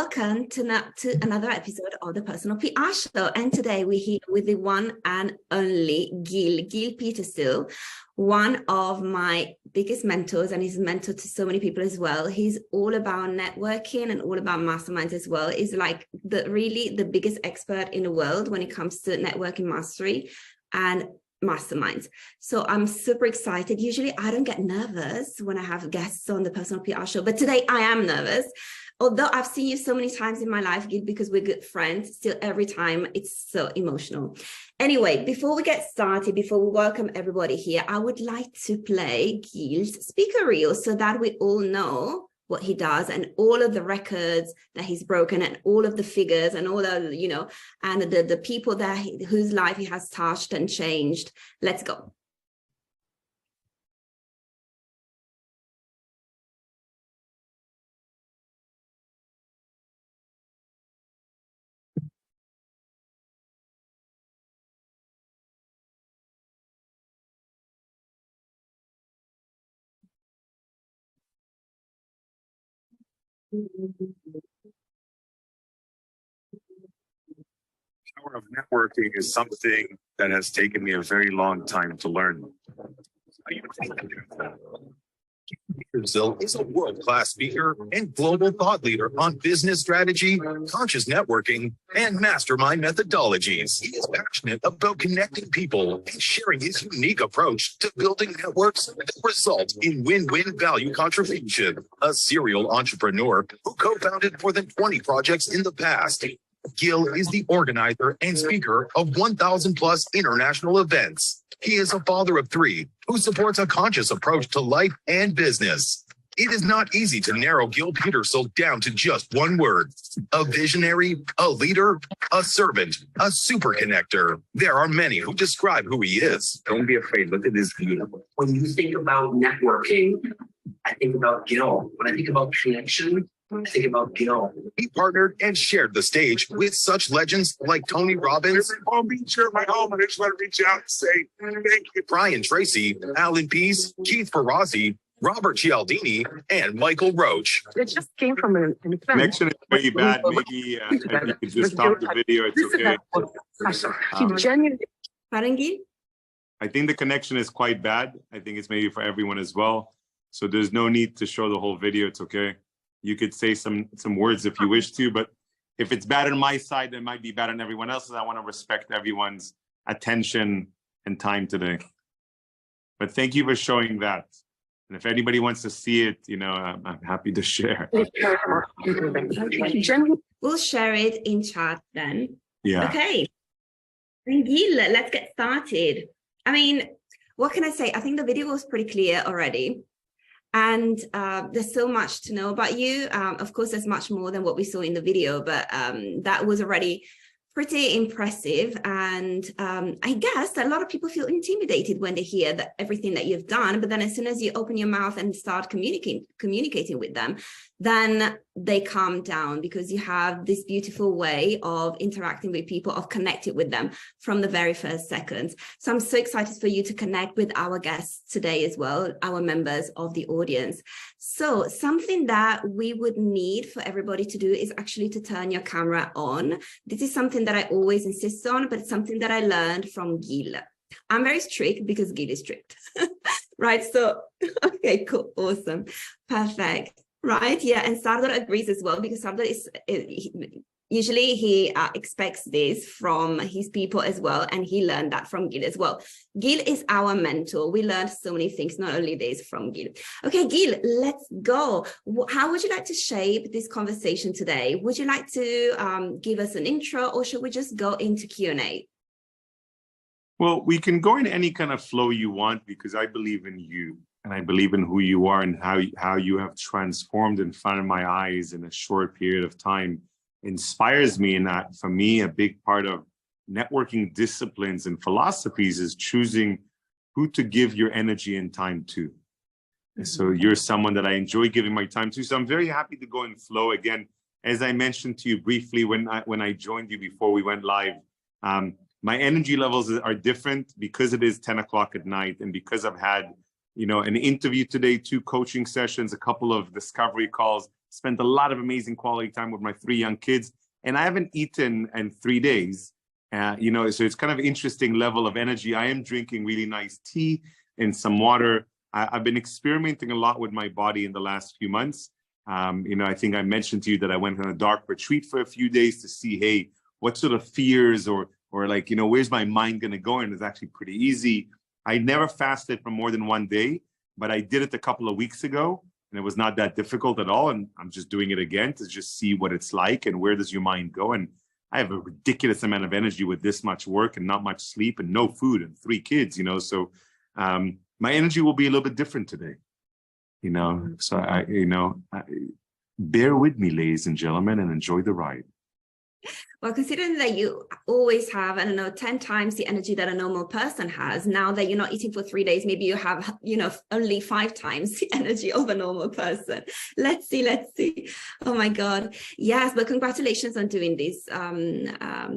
Welcome to another episode of the Personal PR Show. And today we're here with the one and only Gil Petersil, one of my biggest mentors, and he's a mentor to so many people as well. He's all about networking and all about masterminds as well. He's like really the biggest expert in the world when it comes to networking mastery and masterminds. So I'm super excited. Usually I don't get nervous when I have guests on the Personal PR Show, but today I am nervous. Although I've seen you so many times in my life, Gil, because we're good friends, still every time it's so emotional. Anyway, before we get started, before we welcome everybody here, I would like to play Gil's speaker reel so that we all know what he does and all of the records that he's broken and all of the figures and all of, and the people that whose life he has touched and changed. Let's go. Power of networking is something that has taken me a very long time to learn. Petersil is a world-class speaker and global thought leader on business strategy, conscious networking, and mastermind methodologies. He is passionate about connecting people and sharing his unique approach to building networks that result in win-win value contribution. A serial entrepreneur who co-founded more than 20 projects in the past, Gil is the organizer and speaker of 1,000 plus international events. He is a father of 3 who supports a conscious approach to life and business. It is not easy to narrow Gil Petersil down to just one word: a visionary, a leader, a servant, a super connector. There are many who describe who he is. Don't be afraid. Look at this view. When you think about networking, I think about Gil. When I think about connection, I think about Gil. He partnered and shared the stage with such legends like Tony Robbins, Palm Beach here at my home, and I just want to reach out and say thank you. Brian Tracy, Alan Pease, Keith Ferrazzi, Robert Cialdini, and Michael Roach. It just came from an event. Connection is very bad. Maybe if you could just stop the video, it's okay. He genuinely. Pardon, Gil? I think the connection is quite bad. I think it's maybe for everyone as well. So there's no need to show the whole video. It's okay. You could say some words if you wish to, but if it's bad on my side, it might be bad on everyone else's. I want to respect everyone's attention and time today. But thank you for showing that. And if anybody wants to see it, I'm happy to share. We'll share it in chat then. Yeah. Okay. Gil, let's get started. I mean, what can I say? I think the video was pretty clear already. And there's so much to know about you. Of course, there's much more than what we saw in the video, but that was already pretty impressive. And I guess that a lot of people feel intimidated when they hear that everything that you've done. But then as soon as you open your mouth and start communicating with them, then they calm down because you have this beautiful way of interacting with people, of connecting with them from the very first seconds. So I'm so excited for you to connect with our guests today as well, our members of the audience. So something that we would need for everybody to do is actually to turn your camera on. This is something that I always insist on, but it's something that I learned from Gil. I'm very strict because Gil is strict, right? So, okay, cool, awesome, perfect. Right, yeah, and Sardar agrees as well because Sardar usually he expects this from his people as well, and he learned that from Gil as well. Gil is our mentor. We learned so many things, not only this from Gil. Okay, Gil, let's go. How would you like to shape this conversation today? Would you like to give us an intro, or should we just go into Q&A? Well, we can go in any kind of flow you want because I believe in you. And I believe in who you are and how you have transformed in front of my eyes in a short period of time inspires me. And that, for me, a big part of networking disciplines and philosophies is choosing who to give your energy and time to. And so you're someone that I enjoy giving my time to. So I'm very happy to go in flow. Again, as I mentioned to you briefly when I joined you before we went live, my energy levels are different because it is 10 o'clock at night and because I've had an interview today, 2 coaching sessions, a couple of discovery calls. spent a lot of amazing quality time with my 3 young kids, and I haven't eaten in 3 days. You know, so it's kind of interesting level of energy. I am drinking really nice tea and some water. I've been experimenting a lot with my body in the last few months. You know, I think I mentioned to you that I went on a dark retreat for a few days to see, hey, what sort of fears or like, you know, where's my mind going to go? And it's actually pretty easy. I never fasted for more than 1 day, but I did it a couple of weeks ago, and it was not that difficult at all. And I'm just doing it again to just see what it's like and where does your mind go. And I have a ridiculous amount of energy with this much work and not much sleep and no food and 3 kids, you know, so my energy will be a little bit different today, you know, so bear with me, ladies and gentlemen, and enjoy the ride. Well, considering that you always have, I don't know, 10 times the energy that a normal person has, now that you're not eating for 3 days, maybe you have, you know, only 5 times the energy of a normal person. Let's see. Oh my God. Yes, but congratulations on doing this,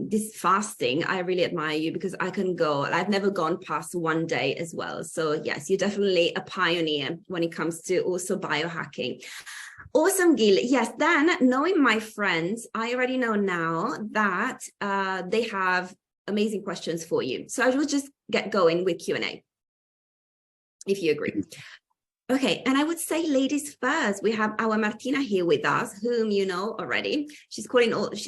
this fasting. I really admire you because I've never gone past 1 day as well. So yes, you're definitely a pioneer when it comes to also biohacking. Awesome, Gil. Yes, then knowing my friends, I already know now that they have amazing questions for you. So I will just get going with Q&A, if you agree. Okay, and I would say ladies first. We have our Martina here with us, whom you know already. She's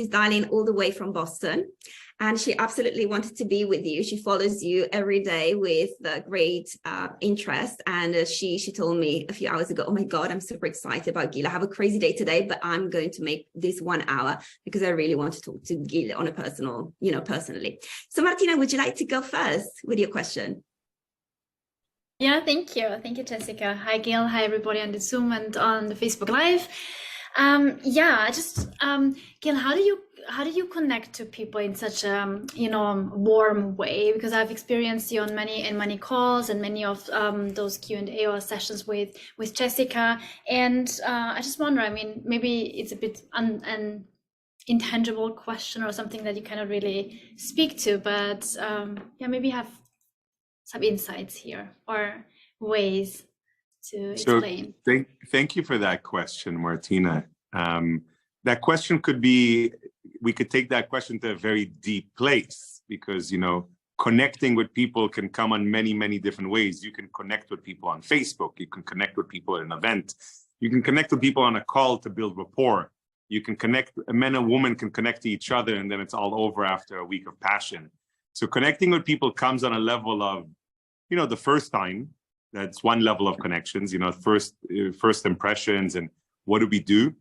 dialing all the way from Boston, and she absolutely wanted to be with you. She follows you every day with great interest, and she told me a few hours ago, oh my God, I'm super excited about Gil. I have a crazy day today, but I'm going to make this 1 hour because I really want to talk to Gil on a personal, you know, personally. So Martina, would you like to go first with your question? Yeah, thank you. Thank you, Jessica. Hi, Gil. Hi, everybody on the Zoom and on the Facebook Live. Gil, how do you connect to people in such a, you know, warm way? Because I've experienced you on many calls and many of those Q&A or sessions with Jessica. And I just wonder, I mean, maybe it's a bit an intangible question or something that you cannot really speak to, but yeah, maybe have some insights here or ways to explain. Thank you for that question, Martina. That question could be, we could take that question to a very deep place because, you know, connecting with people can come on many, many different ways. You can connect with people on Facebook. You can connect with people at an event. You can connect with people on a call to build rapport. You can connect, a man and woman can connect to each other, and then it's all over after a week of passion. So connecting with people comes on a level of, you know, the first time. That's one level of connections, you know, first impressions and what do we do?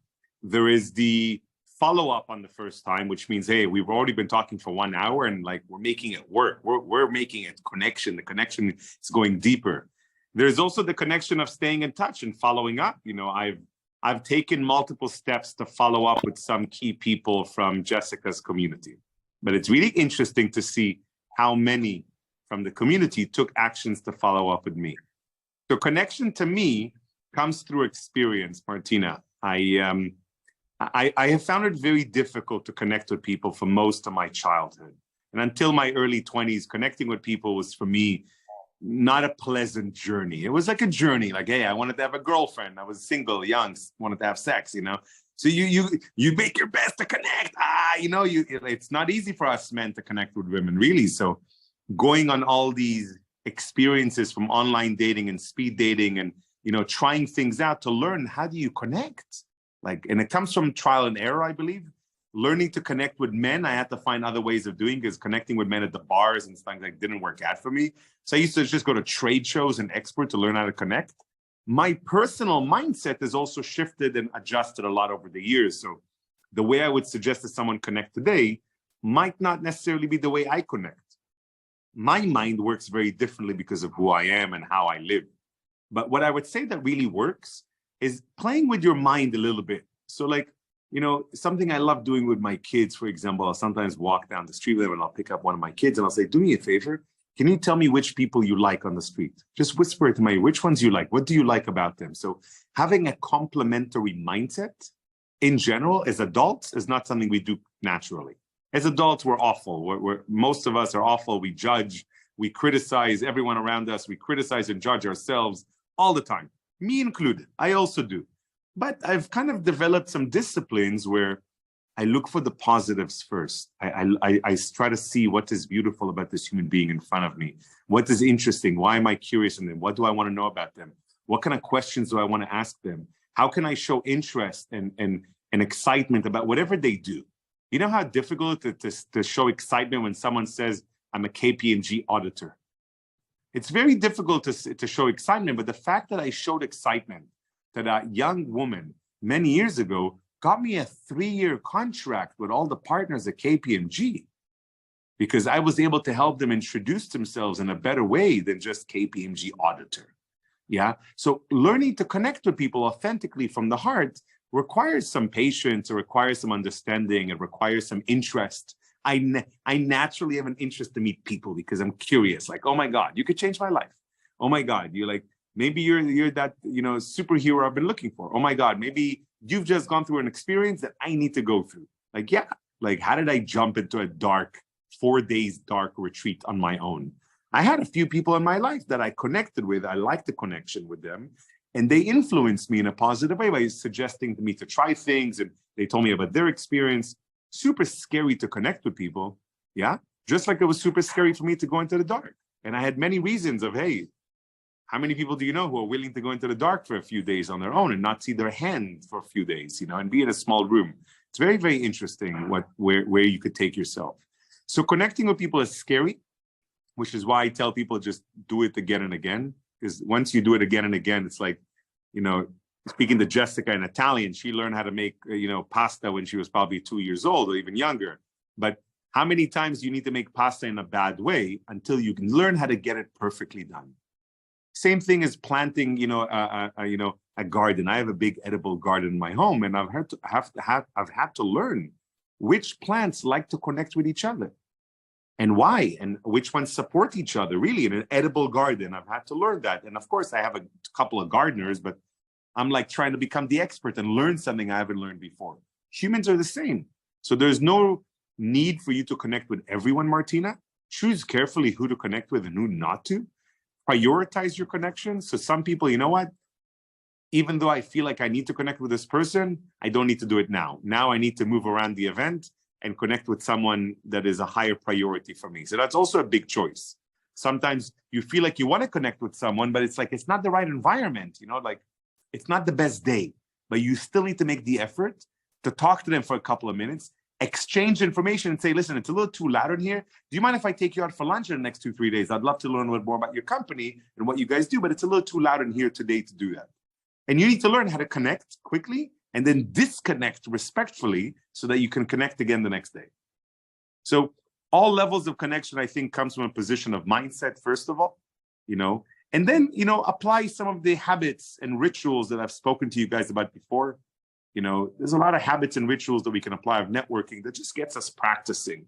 There is the follow-up on the first time, which means, hey, we've already been talking for 1 hour and like we're making it work. We're making it connection. The connection is going deeper. There's also the connection of staying in touch and following up. You know, I've taken multiple steps to follow up with some key people from Jessica's community. But it's really interesting to see how many from the community took actions to follow up with me. So connection to me comes through experience, Martina. I have found it very difficult to connect with people for most of my childhood. And until my early 20s, connecting with people was for me not a pleasant journey. It was like a journey, like, hey, I wanted to have a girlfriend. I was single, young, wanted to have sex, you know? So you make your best to connect. You know, it's not easy for us men to connect with women, really. So going on all these experiences from online dating and speed dating and, you know, trying things out to learn how do you connect? Like, and it comes from trial and error, I believe. Learning to connect with men, I had to find other ways of doing because connecting with men at the bars and things like didn't work out for me. So I used to just go to trade shows and expert to learn how to connect. My personal mindset has also shifted and adjusted a lot over the years. So the way I would suggest that someone connect today might not necessarily be the way I connect. My mind works very differently because of who I am and how I live. But what I would say that really works is playing with your mind a little bit. So like, you know, something I love doing with my kids, for example, I'll sometimes walk down the street with them and I'll pick up one of my kids and I'll say, do me a favor. Can you tell me which people you like on the street? Just whisper it to me, which ones you like? What do you like about them? So having a complementary mindset in general as adults is not something we do naturally. As adults, we're awful. Most of us are awful. We judge, we criticize everyone around us. We criticize and judge ourselves all the time, me included. I also do. But I've kind of developed some disciplines where I look for the positives first. I try to see what is beautiful about this human being in front of me. What is interesting? Why am I curious in them? What do I want to know about them? What kind of questions do I want to ask them? How can I show interest and excitement about whatever they do? You know how difficult it is to show excitement when someone says, I'm a KPMG auditor. It's very difficult to show excitement, but the fact that I showed excitement to that young woman many years ago got me a 3-year contract with all the partners at KPMG because I was able to help them introduce themselves in a better way than just KPMG auditor. Yeah. So learning to connect with people authentically from the heart requires some patience, it requires some understanding, it requires some interest. I naturally have an interest to meet people because I'm curious, like, oh my God, you could change my life. Oh my God, you're like, maybe you're that, superhero I've been looking for. Oh my God, maybe you've just gone through an experience that I need to go through. Like, yeah, like how did I jump into a 4 days dark retreat on my own? I had a few people in my life that I connected with. I liked the connection with them. And they influenced me in a positive way by suggesting to me to try things. And they told me about their experience. Super scary to connect with people. Yeah. Just like it was super scary for me to go into the dark. And I had many reasons of, hey, how many people do you know who are willing to go into the dark for a few days on their own and not see their hand for a few days, and be in a small room? It's very, very interesting where you could take yourself. So connecting with people is scary, which is why I tell people just do it again and again. Because once you do it again and again, it's like, speaking to Jessica in Italian, she learned how to make, pasta when she was probably 2 years old or even younger. But how many times do you need to make pasta in a bad way until you can learn how to get it perfectly done? Same thing as planting, a garden. I have a big edible garden in my home, and I've had to learn which plants like to connect with each other and why, and which ones support each other. Really, in an edible garden, I've had to learn that. And of course, I have a couple of gardeners, but I'm like trying to become the expert and learn something I haven't learned before. Humans are the same. So there's no need for you to connect with everyone, Martina. Choose carefully who to connect with and who not to. Prioritize your connections. So some people, you know what? Even though I feel like I need to connect with this person, I don't need to do it now. Now I need to move around the event and connect with someone that is a higher priority for me. So that's also a big choice. Sometimes you feel like you want to connect with someone, but it's like, it's not the right environment, like it's not the best day, but you still need to make the effort to talk to them for a couple of minutes, exchange information and say, listen, it's a little too loud in here. Do you mind if I take you out for lunch in the next 2-3 days? I'd love to learn a little more about your company and what you guys do, but it's a little too loud in here today to do that. And you need to learn how to connect quickly and then disconnect respectfully so that you can connect again the next day. So all levels of connection, I think, comes from a position of mindset, first of all, and then, apply some of the habits and rituals that I've spoken to you guys about before. There's a lot of habits and rituals that we can apply of networking that just gets us practicing.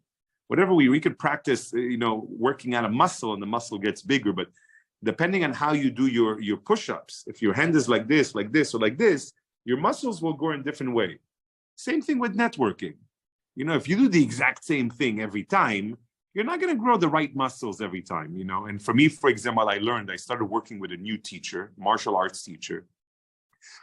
Whatever we could practice, working out a muscle and the muscle gets bigger. But depending on how you do your push-ups, if your hand is like this, or like this, your muscles will go in a different way. Same thing with networking. If you do the exact same thing every time, you're not going to grow the right muscles every time, And for me, for example, I started working with a new teacher, martial arts teacher,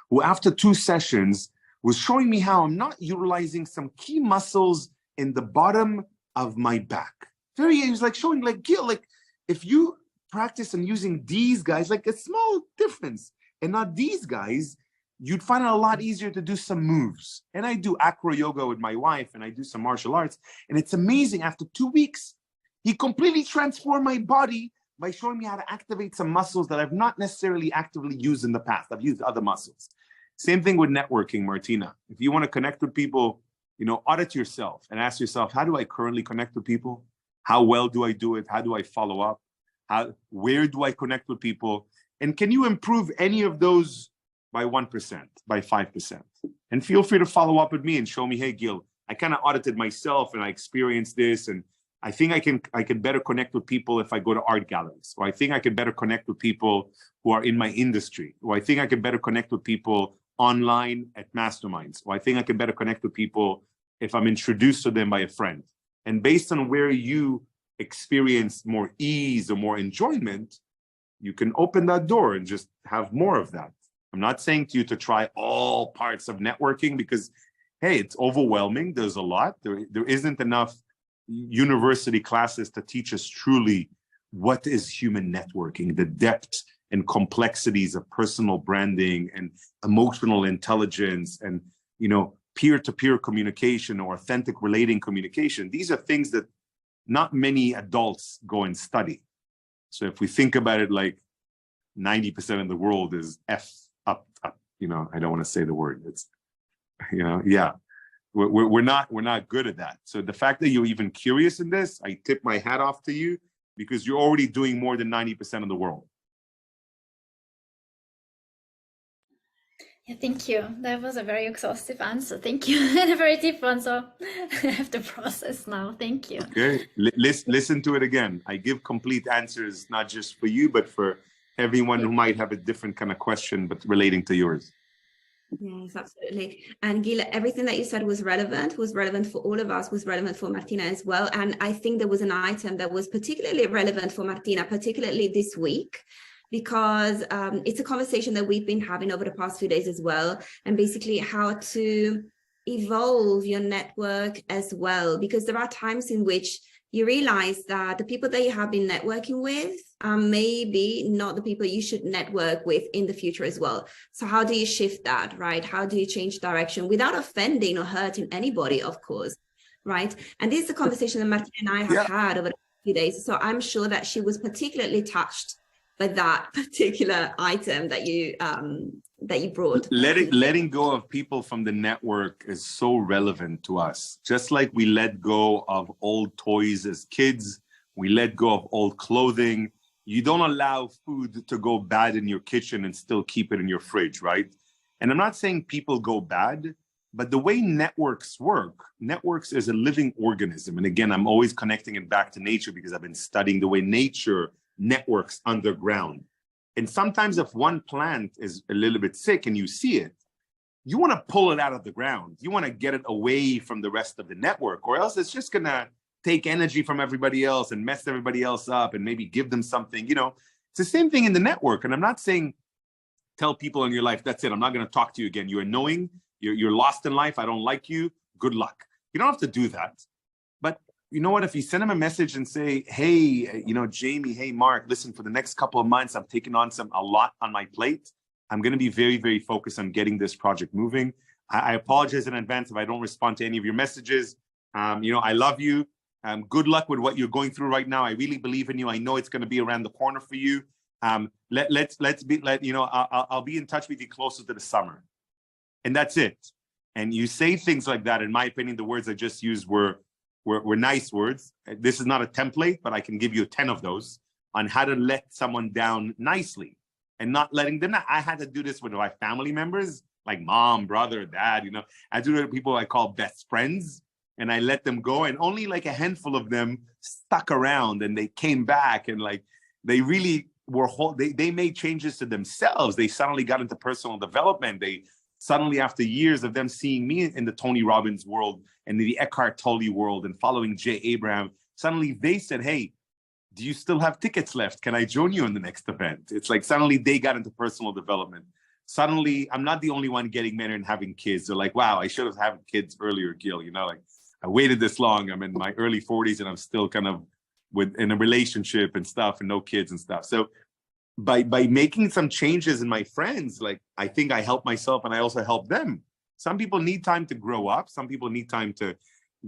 who after 2 sessions was showing me how I'm not utilizing some key muscles in the bottom of my back. He was like showing like, Gil, like if you practice on using these guys, like a small difference and not these guys, you'd find it a lot easier to do some moves. And I do acro yoga with my wife and I do some martial arts. And it's amazing. After 2 weeks, he completely transformed my body by showing me how to activate some muscles that I've not necessarily actively used in the past. I've used other muscles. Same thing with networking, Martina. If you want to connect with people, audit yourself and ask yourself, how do I currently connect with people? How well do I do it? How do I follow up? Where do I connect with people? And can you improve any of those by 1%, by 5%? And feel free to follow up with me and show me, hey, Gil, I kind of audited myself and I experienced this. And I think I can better connect with people if I go to art galleries, or I think I can better connect with people who are in my industry, or I think I can better connect with people online at masterminds, or I think I can better connect with people if I'm introduced to them by a friend. And based on where you experience more ease or more enjoyment, you can open that door and just have more of that. I'm not saying to you to try all parts of networking because, hey, it's overwhelming. There's a lot. There isn't enough university classes to teach us truly what is human networking, the depth and complexities of personal branding and emotional intelligence and, you know, peer-to-peer communication or authentic relating communication. These are things that not many adults go and study. So if we think about it, like 90% of the world is F up, you know, I don't want to say the word. It's, you know, yeah, we're not good at that. So the fact that you're even curious in this, I tip my hat off to you because you're already doing more than 90% of the world. Yeah, thank you. That was a very exhaustive answer. Thank you. And a very deep one. So I have to process now. Thank you. Okay, listen to it again. I give complete answers, not just for you, but for everyone who might have a different kind of question, but relating to yours. Yes, absolutely. And Gil, everything that you said was relevant for all of us, was relevant for Martina as well. And I think there was an item that was particularly relevant for Martina, particularly this week, because it's a conversation that we've been having over the past few days as well, and basically how to evolve your network as well, because there are times in which you realize that the people that you have been networking with are maybe not the people you should network with in the future as well. So how do you shift that, right? How do you change direction without offending or hurting anybody, of course, right? And this is a conversation that Martina and I have had over the few days. So I'm sure that she was particularly touched by that particular item that you brought. Letting go of people from the network is so relevant to us. Just like we let go of old toys as kids, we let go of old clothing. You don't allow food to go bad in your kitchen and still keep it in your fridge, right? And I'm not saying people go bad, but the way networks work, networks is a living organism. And again, I'm always connecting it back to nature because I've been studying the way nature networks underground. And sometimes if one plant is a little bit sick and you see it, you want to pull it out of the ground. You want to get it away from the rest of the network, or else it's just going to take energy from everybody else and mess everybody else up and maybe give them something. You know, it's the same thing in the network. And I'm not saying tell people in your life, that's it, I'm not going to talk to you again. You're annoying. You're lost in life. I don't like you. Good luck. You don't have to do that. But you know what? If you send them a message and say, hey, you know, Jamie, hey, Mark, listen, for the next couple of months, I'm taking on a lot on my plate. I'm going to be very, very focused on getting this project moving. I apologize in advance if I don't respond to any of your messages. You know, I love you. Good luck with what you're going through right now. I really believe in you. I know it's going to be around the corner for you. Let's be, you know, I'll be in touch with you closer to the summer. And that's it. And you say things like that. In my opinion, the words I just used were nice words. This is not a template, but I can give you 10 of those on how to let someone down nicely and not letting them down. I had to do this with my family members, like mom, brother, dad, you know. I do it with people I call best friends, and I let them go. And only like a handful of them stuck around and they came back and like, they really were, they made changes to themselves. They suddenly got into personal development. They suddenly, after years of them seeing me in the Tony Robbins world and the Eckhart Tolle world and following Jay Abraham, suddenly they said, hey, do you still have tickets left? Can I join you in the next event? It's like suddenly they got into personal development. Suddenly, I'm not the only one getting married and having kids. They're like, wow, I should have had kids earlier, Gil. You know, like I waited this long. I'm in my early 40s and I'm still kind of in a relationship and stuff and no kids and stuff. So by making some changes in my friends, like I think I help myself and I also help them. Some people need time to grow up. Some people need time to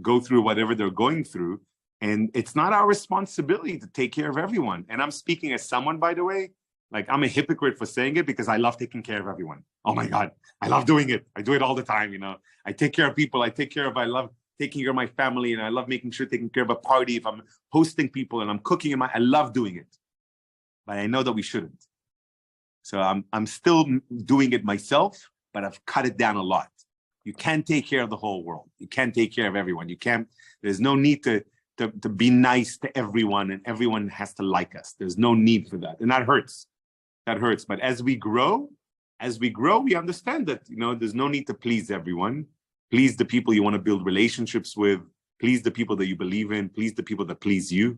go through whatever they're going through. And it's not our responsibility to take care of everyone. And I'm speaking as someone, by the way, like I'm a hypocrite for saying it because I love taking care of everyone. Oh my God, I love doing it. I do it all the time, you know. I take care of people. I love taking care of my family, and I love making sure taking care of a party. If I'm hosting people and I'm cooking, I love doing it. But I know that we shouldn't. So I'm still doing it myself, but I've cut it down a lot. You can't take care of the whole world. You can't take care of everyone. You can't, there's no need to be nice to everyone and everyone has to like us. There's no need for that. And that hurts. That hurts. But as we grow, we understand that, you know, there's no need to please everyone. Please the people you want to build relationships with. Please the people that you believe in. Please the people that please you.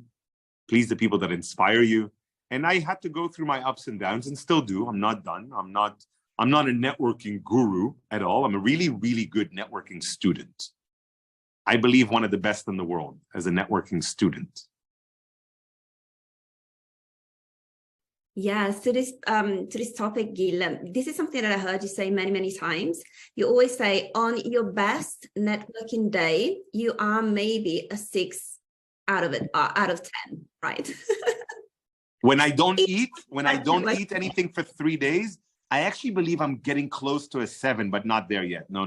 Please the people that inspire you. And I had to go through my ups and downs and still do. I'm not done. I'm not I'm not a networking guru at all. I'm a really, really good networking student. I believe one of the best in the world as a networking student. Yes, to this topic, Gil, this is something that I heard you say many, many times. You always say on your best networking day, you are maybe a 6 out of 10, right? When I don't eat anything for 3 days, I actually believe I'm getting close to a 7, but not there yet. No.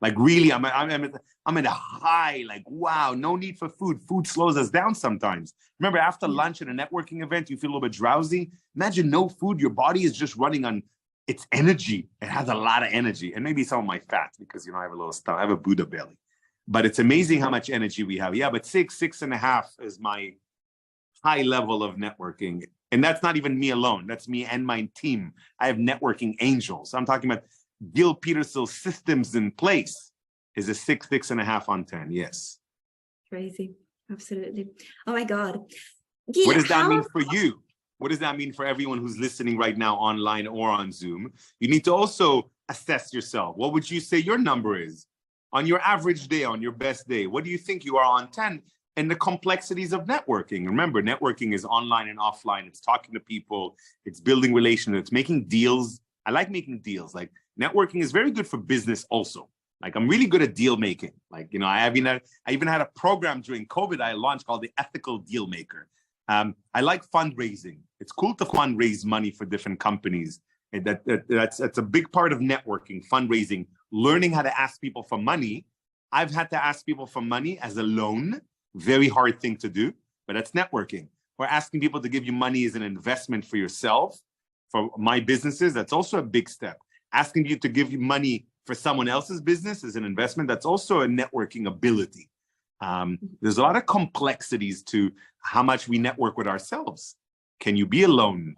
Like really, I'm at a high, like, wow, no need for food. Food slows us down sometimes. Remember, after lunch at a networking event, you feel a little bit drowsy. Imagine no food. Your body is just running on its energy. It has a lot of energy. And maybe some of my fat because, I have a little stuff. I have a Buddha belly. But it's amazing how much energy we have. Yeah, but 6.5 is my high level of networking. And that's not even me alone. That's me and my team. I have networking angels. I'm talking about Gil Petersil systems in place is a 6.5 on 10. Yes. Crazy. Absolutely. Oh my God. Gil, what does that mean for you? What does that mean for everyone who's listening right now online or on Zoom? You need to also assess yourself. What would you say your number is on your average day, on your best day? What do you think you are on 10? And the complexities of networking. Remember, networking is online and offline. It's talking to people. It's building relationships. It's making deals. I like making deals. Like networking is very good for business also. Like I'm really good at deal making. Like, I even had a program during COVID I launched called the Ethical Deal Maker. I like fundraising. It's cool to fundraise money for different companies. And that's a big part of networking, fundraising, learning how to ask people for money. I've had to ask people for money as a loan. Very hard thing to do, but that's networking. Or asking people to give you money as an investment for yourself. For my businesses, that's also a big step. Asking you to give you money for someone else's business as an investment, that's also a networking ability. There's a lot of complexities to how much we network with ourselves. Can you be alone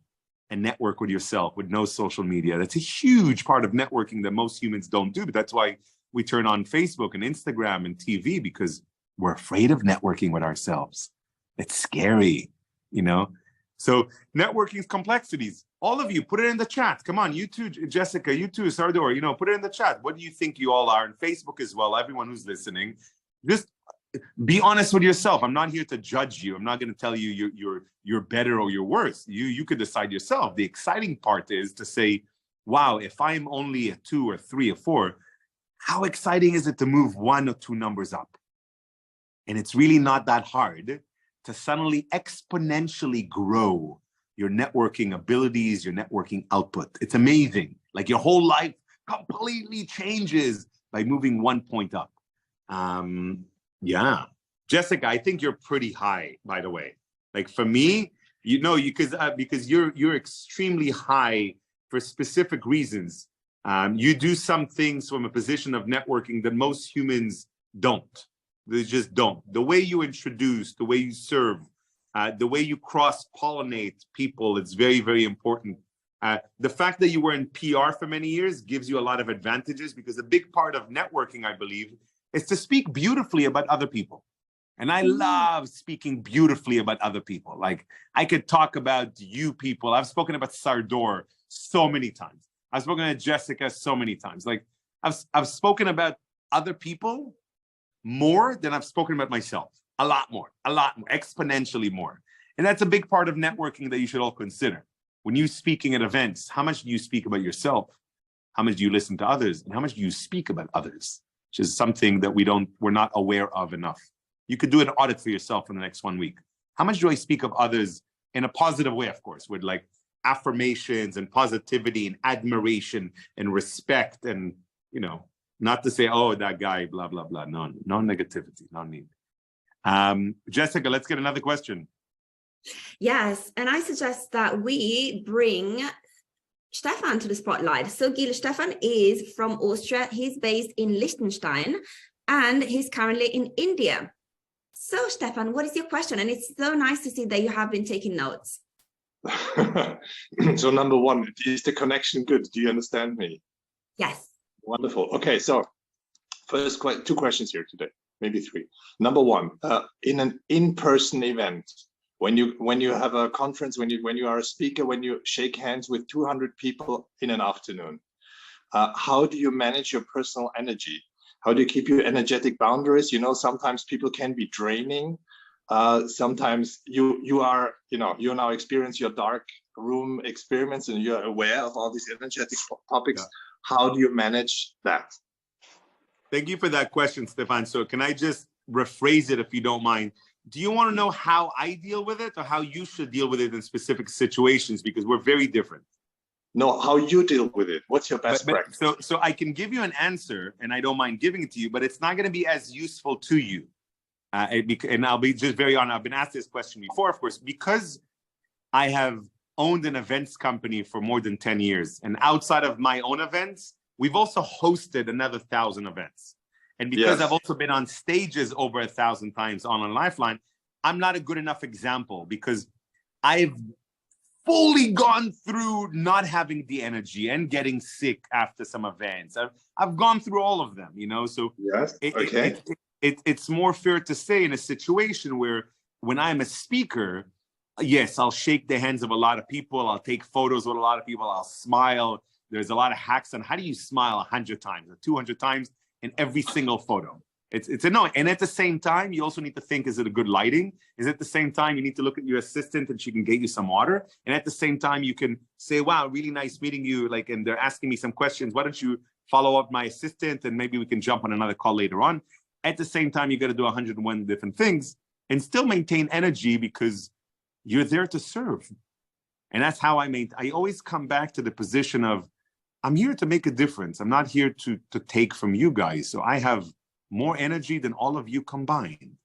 and network with yourself with no social media? That's a huge part of networking that most humans don't do, but that's why we turn on Facebook and Instagram and TV, because we're afraid of networking with ourselves. It's scary, So networking's complexities. All of you, put it in the chat. Come on, you too, Jessica, you too, Sardor, put it in the chat. What do you think you all are? And Facebook as well, everyone who's listening. Just be honest with yourself. I'm not here to judge you. I'm not going to tell you you're better or you're worse. You could decide yourself. The exciting part is to say, wow, if I'm only a 2 or 3 or 4, how exciting is it to move 1 or 2 numbers up? And it's really not that hard to suddenly exponentially grow your networking abilities, your networking output. It's amazing. Like your whole life completely changes by moving 1 point up. Yeah. Jessica, I think you're pretty high, by the way. Like for me, because you're extremely high for specific reasons. You do some things from a position of networking that most humans don't. They just don't. The way you introduce, the way you serve, the way you cross-pollinate people, it's very, very important. The fact that you were in PR for many years gives you a lot of advantages, because a big part of networking, I believe, is to speak beautifully about other people. And I love speaking beautifully about other people. Like I could talk about you people. I've spoken about Sardor so many times. I've spoken to Jessica so many times. Like I've spoken about other people more than I've spoken about myself. A lot more, exponentially more. And that's a big part of networking that you should all consider. When you're speaking at events, how much do you speak about yourself? How much do you listen to others? And how much do you speak about others? Which is something that we're not aware of enough. You could do an audit for yourself in the next 1 week. How much do I speak of others in a positive way, of course, with like affirmations and positivity and admiration and respect and, not to say, oh, that guy, blah, blah, blah. No negativity, no need. Jessica, let's get another question. Yes, and I suggest that we bring Stefan to the spotlight. So Gil, Stefan is from Austria. He's based in Liechtenstein and he's currently in India. So Stefan, what is your question? And it's so nice to see that you have been taking notes. So number 1, is the connection good? Do you understand me? Yes. Wonderful. Okay, so first 2 questions here today, maybe 3. Number 1, in an in-person event, when you have a conference, when you are a speaker, when you shake hands with 200 people in an afternoon, how do you manage your personal energy? How do you keep your energetic boundaries? You know, sometimes people can be draining. Sometimes you are, you know, you now experience your dark room experiments and you're aware of all these energetic topics. Yeah. How do you manage that? Thank you for that question, Stefan. So can I just rephrase it if you don't mind? Do you want to know how I deal with it or how you should deal with it in specific situations? Because we're very different. No, how you deal with it. What's your best practice? So I can give you an answer and I don't mind giving it to you, but it's not going to be as useful to you. And I'll be just very honest. I've been asked this question before, of course, because I have owned an events company for more than 10 years. And outside of my own events, we've also hosted another 1,000 events. And because I've also been on stages over 1,000 times on Lifeline, I'm not a good enough example because I've fully gone through not having the energy and getting sick after some events. I've gone through all of them, you know, so it's more fair to say in a situation where when I'm a speaker, yes, I'll shake the hands of a lot of people. I'll take photos with a lot of people. I'll smile. There's a lot of hacks on how do you smile 100 times or 200 times in every single photo. It's annoying. And at the same time, you also need to think, is it a good lighting? Is at the same time, you need to look at your assistant and she can get you some water. And at the same time, you can say, wow, really nice meeting you. Like, and they're asking me some questions. Why don't you follow up my assistant and maybe we can jump on another call later on. At the same time, you got to do 101 different things and still maintain energy because you're there to serve. And that's how I always come back to the position of, I'm here to make a difference. I'm not here to take from you guys. So I have more energy than all of you combined.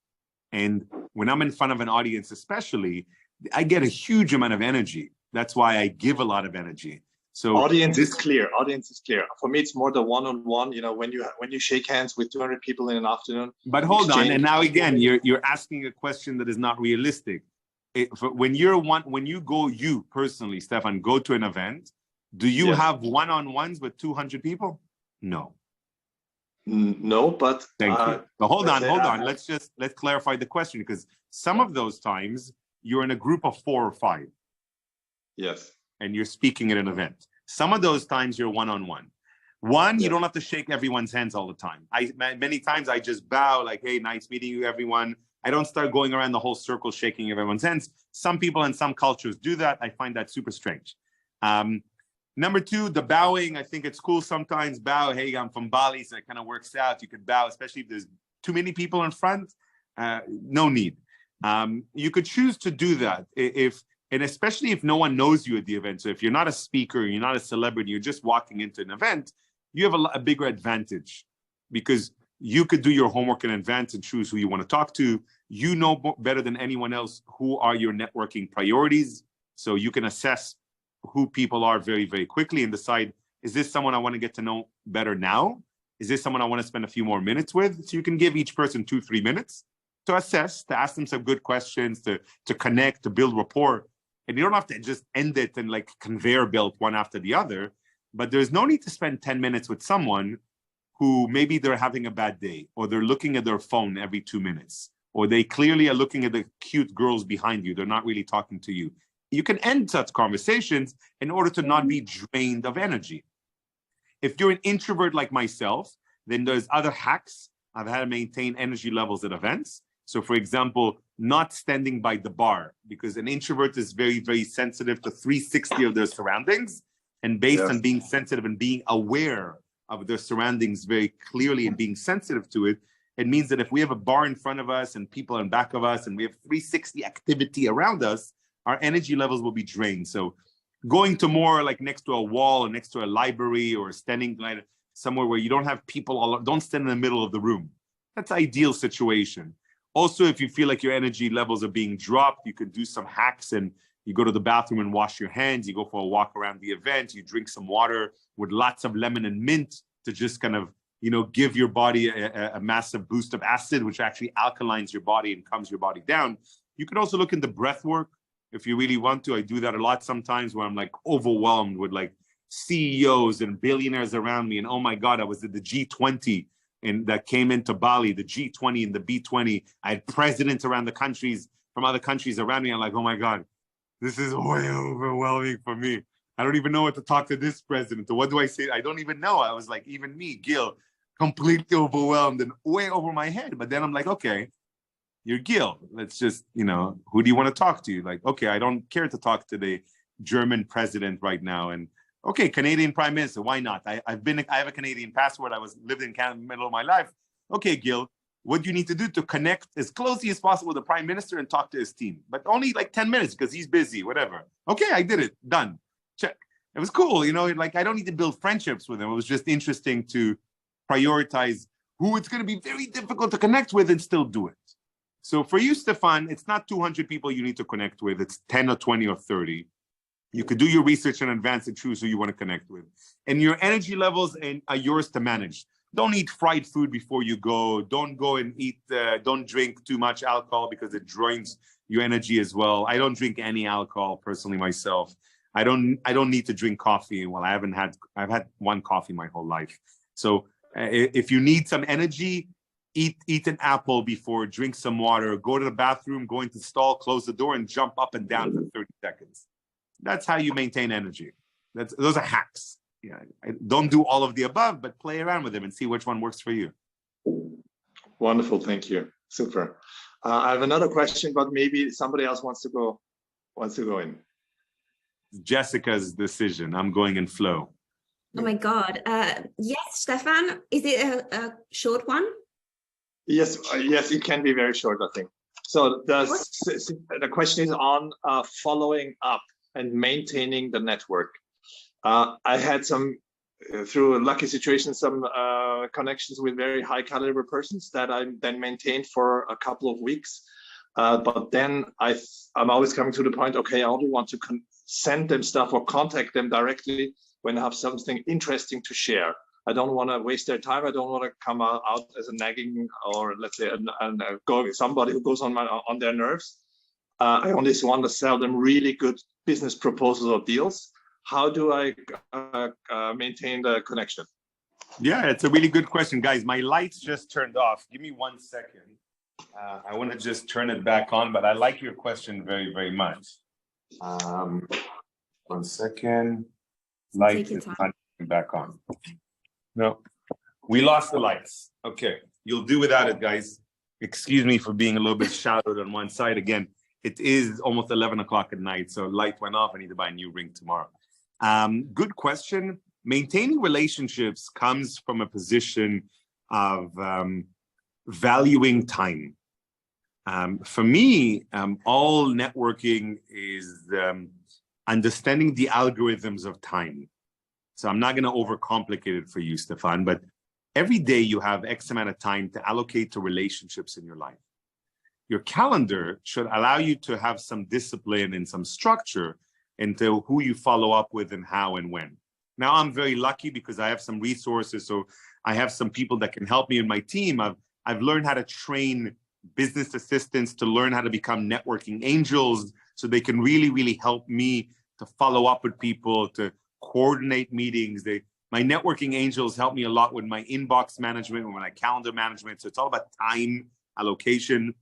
And when I'm in front of an audience, especially, I get a huge amount of energy. That's why I give a lot of energy. So audience is clear. Audience is clear. For me, it's more the one-on-one. You know, when you shake hands with 200 people in an afternoon. But hold on, and now again, you're asking a question that is not realistic. When you personally, Stefan, go to an event, do you have one-on-ones with 200 people? No. No, but thank you. But hold on. Let's clarify the question because some of those times you're in a group of 4 or 5. Yes. And you're speaking at an event. Some of those times you're one-on-one. You don't have to shake everyone's hands all the time. Many times I just bow like, hey, nice meeting you, everyone. I don't start going around the whole circle shaking everyone's hands. Some people in some cultures do that. I find that super strange. Number 2, the bowing. I think it's cool sometimes. Bow, hey, I'm from Bali, so it kind of works out. You could bow, especially if there's too many people in front. No need. You could choose to do that and especially if no one knows you at the event. So if you're not a speaker, you're not a celebrity, you're just walking into an event, you have a bigger advantage because you could do your homework in advance and choose who you want to talk to. You know better than anyone else who are your networking priorities. So you can assess who people are very, very quickly and decide, is this someone I want to get to know better now? Is this someone I want to spend a few more minutes with? So you can give each person 2-3 minutes to assess, to ask them some good questions, to connect, to build rapport. And you don't have to just end it and like conveyor belt one after the other, but there's no need to spend 10 minutes with someone who maybe they're having a bad day or they're looking at their phone every 2 minutes, or they clearly are looking at the cute girls behind you. They're not really talking to you. You can end such conversations in order to not be drained of energy. If you're an introvert like myself, then there's other hacks of how to maintain energy levels at events. So for example, not standing by the bar, because an introvert is very, very sensitive to 360 of their surroundings. And based on being sensitive and being aware of their surroundings very clearly and being sensitive to it, it means that if we have a bar in front of us and people in back of us and we have 360 activity around us, our energy levels will be drained. So going to more like next to a wall or next to a library or standing like somewhere where you don't have people, don't stand in the middle of the room. That's an ideal situation. Also, if you feel like your energy levels are being dropped, you could do some hacks and you go to the bathroom and wash your hands. You go for a walk around the event. You drink some water with lots of lemon and mint to just kind of, give your body a massive boost of acid, which actually alkalines your body and calms your body down. You could also look into breath work if you really want to. I do that a lot sometimes where I'm like overwhelmed with like CEOs and billionaires around me. And oh my God, I was at the G20 and that came into Bali, the G20 and the B20. I had presidents around the countries from other countries around me. I'm like, oh my God, this is way overwhelming for me. I don't even know what to talk to this president. What do I say? I don't even know. I was like, even me, Gil, completely overwhelmed and way over my head. But then I'm like, okay, you're Gil. Let's just, who do you want to talk to? Like, okay, I don't care to talk to the German president right now. And okay, Canadian Prime Minister, why not? I have a Canadian passport. I lived in Canada in the middle of my life. Okay, Gil, what do you need to do to connect as closely as possible with the Prime Minister and talk to his team? But only like 10 minutes because he's busy, whatever. Okay, I did it. Done. Check. It was cool. Like I don't need to build friendships with him. It was just interesting to prioritize who it's going to be very difficult to connect with and still do it. So for you, Stefan, it's not 200 people you need to connect with. It's 10 or 20 or 30. You could do your research in advance and choose who you want to connect with. And your energy levels are yours to manage. Don't eat fried food before you go. Don't go and don't drink too much alcohol because it drains your energy as well. I don't drink any alcohol personally myself. I don't need to drink coffee. Well, I've had one coffee my whole life. So if you need some energy, eat an apple before, drink some water, go to the bathroom, go into the stall, close the door, and jump up and down for 30 seconds. That's how you maintain energy. Those are hacks. Yeah, don't do all of the above, but play around with them and see which one works for you. Wonderful, thank you. Super. I have another question, but maybe somebody else wants to go in. Jessica's decision. I'm going in flow. Oh my God. Yes, Stefan, is it a short one? Yes, it can be very short, I think. So the question is on following up and maintaining the network. I had through a lucky situation, some connections with very high caliber persons that I then maintained for a couple of weeks. But then I'm always coming to the point, okay, I only want to send them stuff or contact them directly when I have something interesting to share. I don't want to waste their time. I don't want to come out as a nagging or let's say somebody who goes on their nerves. I only want to sell them really good business proposals or deals. How do I maintain the connection? Yeah, it's a really good question, guys. My lights just turned off. Give me 1 second. I want to just turn it back on, but I like your question very, very much. 1 second. Light is not back on. No, we lost the lights. Okay, you'll do without it, guys. Excuse me for being a little bit shadowed on one side. Again, it is almost 11 o'clock at night, so light went off. I need to buy a new ring tomorrow. Good question. Maintaining relationships comes from a position of valuing time. For me, all networking is understanding the algorithms of time. So I'm not going to overcomplicate it for you, Stefan, but every day you have X amount of time to allocate to relationships in your life. Your calendar should allow you to have some discipline and some structure into who you follow up with and how and when. Now, I'm very lucky because I have some resources. So I have some people that can help me in my team. I've learned how to train business assistants to learn how to become networking angels so they can really, really help me to follow up with people, to coordinate meetings. My networking angels help me a lot with my inbox management, with my calendar management. So it's all about time allocation.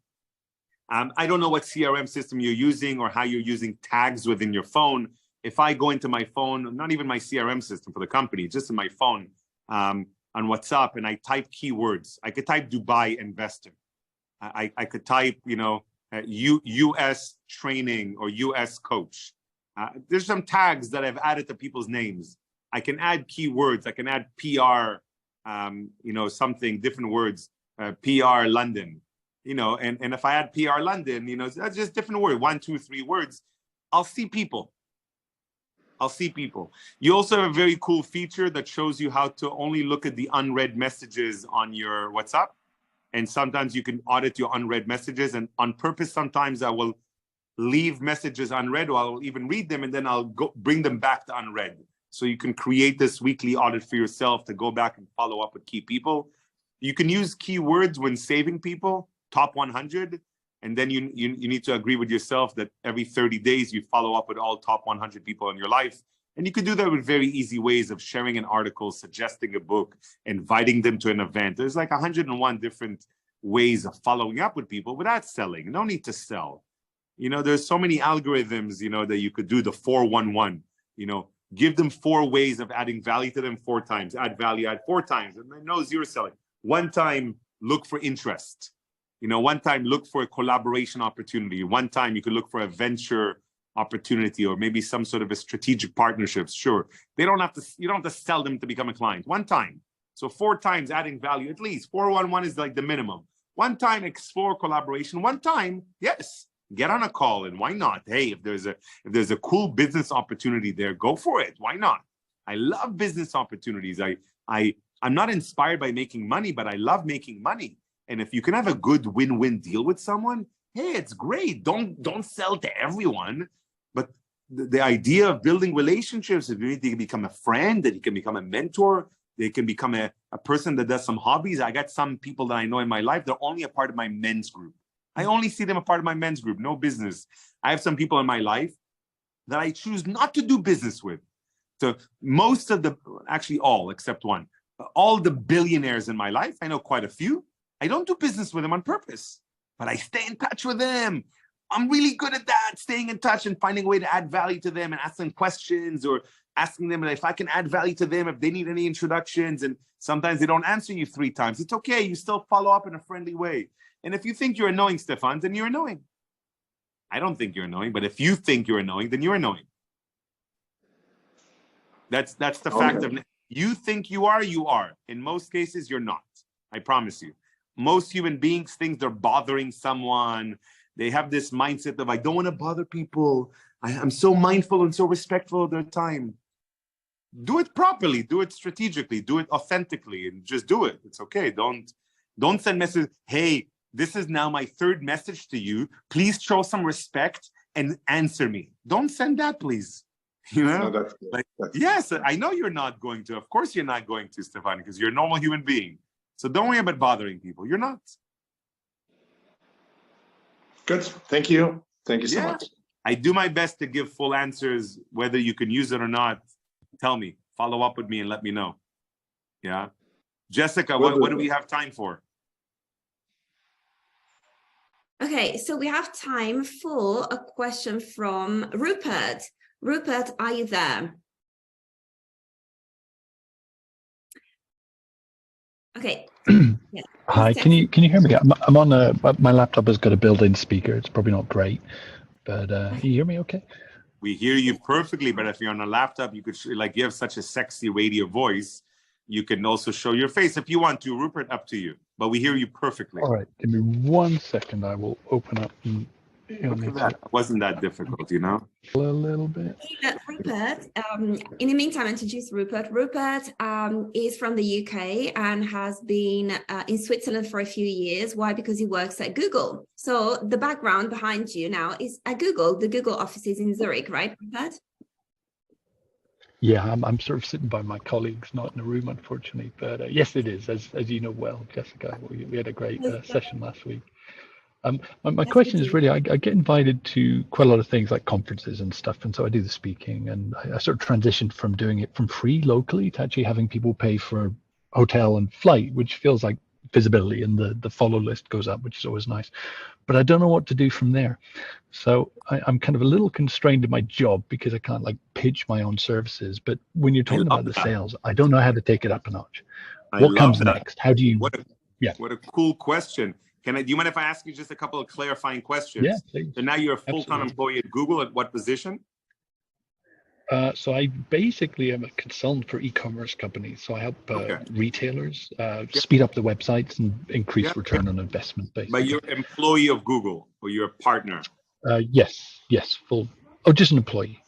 I don't know what CRM system you're using or how you're using tags within your phone. If I go into my phone, not even my CRM system for the company, just in my phone on WhatsApp, and I type keywords, I could type Dubai investor. I could type, US training or US coach. There's some tags that I've added to people's names. I can add keywords. I can add PR, something, different words, PR London, and if I add PR London, that's just different word, 1, 2, 3 words. I'll see people. You also have a very cool feature that shows you how to only look at the unread messages on your WhatsApp. And sometimes you can audit your unread messages. And on purpose, sometimes I will leave messages unread, or I'll even read them, and then I'll bring them back to unread. So you can create this weekly audit for yourself to go back and follow up with key people. You can use keywords when saving people, top 100. And then you need to agree with yourself that every 30 days you follow up with all top 100 people in your life. And you can do that with very easy ways of sharing an article, suggesting a book, inviting them to an event. There's like 101 different ways of following up with people without selling. No need to sell. You know, there's so many algorithms, you know, that you could do the 4-1-1, you know, give them 4 ways of adding value to them 4 times, add value, add 4 times, and they know you're selling. One time, look for interest. You know, one time, look for a collaboration opportunity. One time, you could look for a venture opportunity or maybe some sort of a strategic partnerships. Sure, you don't have to sell them to become a client. One time. So 4 times adding value, at least 4-1-1 is like the minimum. One time, explore collaboration. One time, yes, get on a call, and why not? Hey, if there's a cool business opportunity there, go for it. Why not? I love business opportunities. I'm not inspired by making money, but I love making money. And if you can have a good win-win deal with someone, hey, it's great. Don't sell to everyone. But the idea of building relationships, if you need to become a friend, that you can become a mentor, they can become a person that does some hobbies. I got some people that I know in my life, they're only a part of my men's group. I only see them a part of my men's group, no business. I have some people in my life that I choose not to do business with. So most of actually all except one, all the billionaires in my life, I know quite a few. I don't do business with them on purpose, but I stay in touch with them. I'm really good at that, staying in touch and finding a way to add value to them and asking questions or asking them if I can add value to them, if they need any introductions. And sometimes they don't answer you 3 times. It's okay. You still follow up in a friendly way. And if you think you're annoying, Stefan, then you're annoying. I don't think you're annoying, but if you think you're annoying, then you're annoying. That's the fact of you think you are, you are. In most cases, you're not. I promise you. Most human beings think they're bothering someone. They have this mindset of, I don't want to bother people. I'm so mindful and so respectful of their time. Do it properly. Do it strategically. Do it authentically, and just do it. It's okay. Don't send messages. Hey, this is now my 3rd message to you. Please show some respect and answer me. Don't send that, please. You know, yes, I know you're not going to. Of course, you're not going to, Stefan, because you're a normal human being. So don't worry about bothering people. You're not. Good. Thank you. Thank you so much. I do my best to give full answers, whether you can use it or not. Tell me, follow up with me and let me know. Yeah. Jessica, what do we have time for? Okay, so we have time for a question from Rupert. Rupert, are you there? Okay. Yeah. Hi, can you hear me? I'm on my laptop has got a built-in speaker. It's probably not great, but can you hear me okay? We hear you perfectly, but if you're on a laptop, you could like you have such a sexy radio voice. You can also show your face if you want to, Rupert, up to you. But we hear you perfectly. All right, give me 1 second. I will open up. It wasn't that difficult, you know? A little bit. Rupert, in the meantime, introduce Rupert. Rupert is from the UK and has been in Switzerland for a few years. Why? Because he works at Google. So the background behind you now is at Google. The Google office is in Zurich, right, Rupert? Yeah, I'm sort of sitting by my colleagues, not in a room, unfortunately. But yes, it is. As you know well, Jessica, we had a great session last week. My question is really, I get invited to quite a lot of things like conferences and stuff. And so I do the speaking, and I sort of transitioned from doing it from free locally to actually having people pay for hotel and flight, which feels like visibility, and the follow list goes up, which is always nice. But I don't know what to do from there. So I'm kind of a little constrained in my job because I can't like pitch my own services. But when you're talking about the sales, I don't know how to take it up a notch. What comes next? How do you? What a cool question. Do you mind if I ask you just a couple of clarifying questions? Yeah, please. So now you're a full-time employee at Google. At what position? So I basically am a consultant for e-commerce companies. So I help retailers speed up the websites and increase return on investment. Basically. But you're an employee of Google, or you're a partner? Yes, full. Oh, just an employee.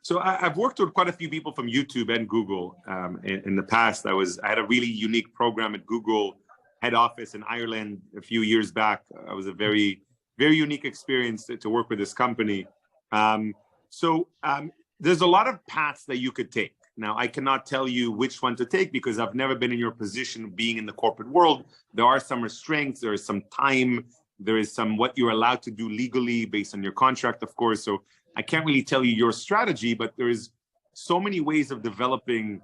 So I've worked with quite a few people from YouTube and Google in the past. I had a really unique program at Google head office in Ireland a few years back. It was a very, very unique experience to work with this company. There's a lot of paths that you could take. Now, I cannot tell you which one to take because I've never been in your position being in the corporate world. There are some restraints, there is some time, there is some what you're allowed to do legally based on your contract, of course. So I can't really tell you your strategy, but there is so many ways of developing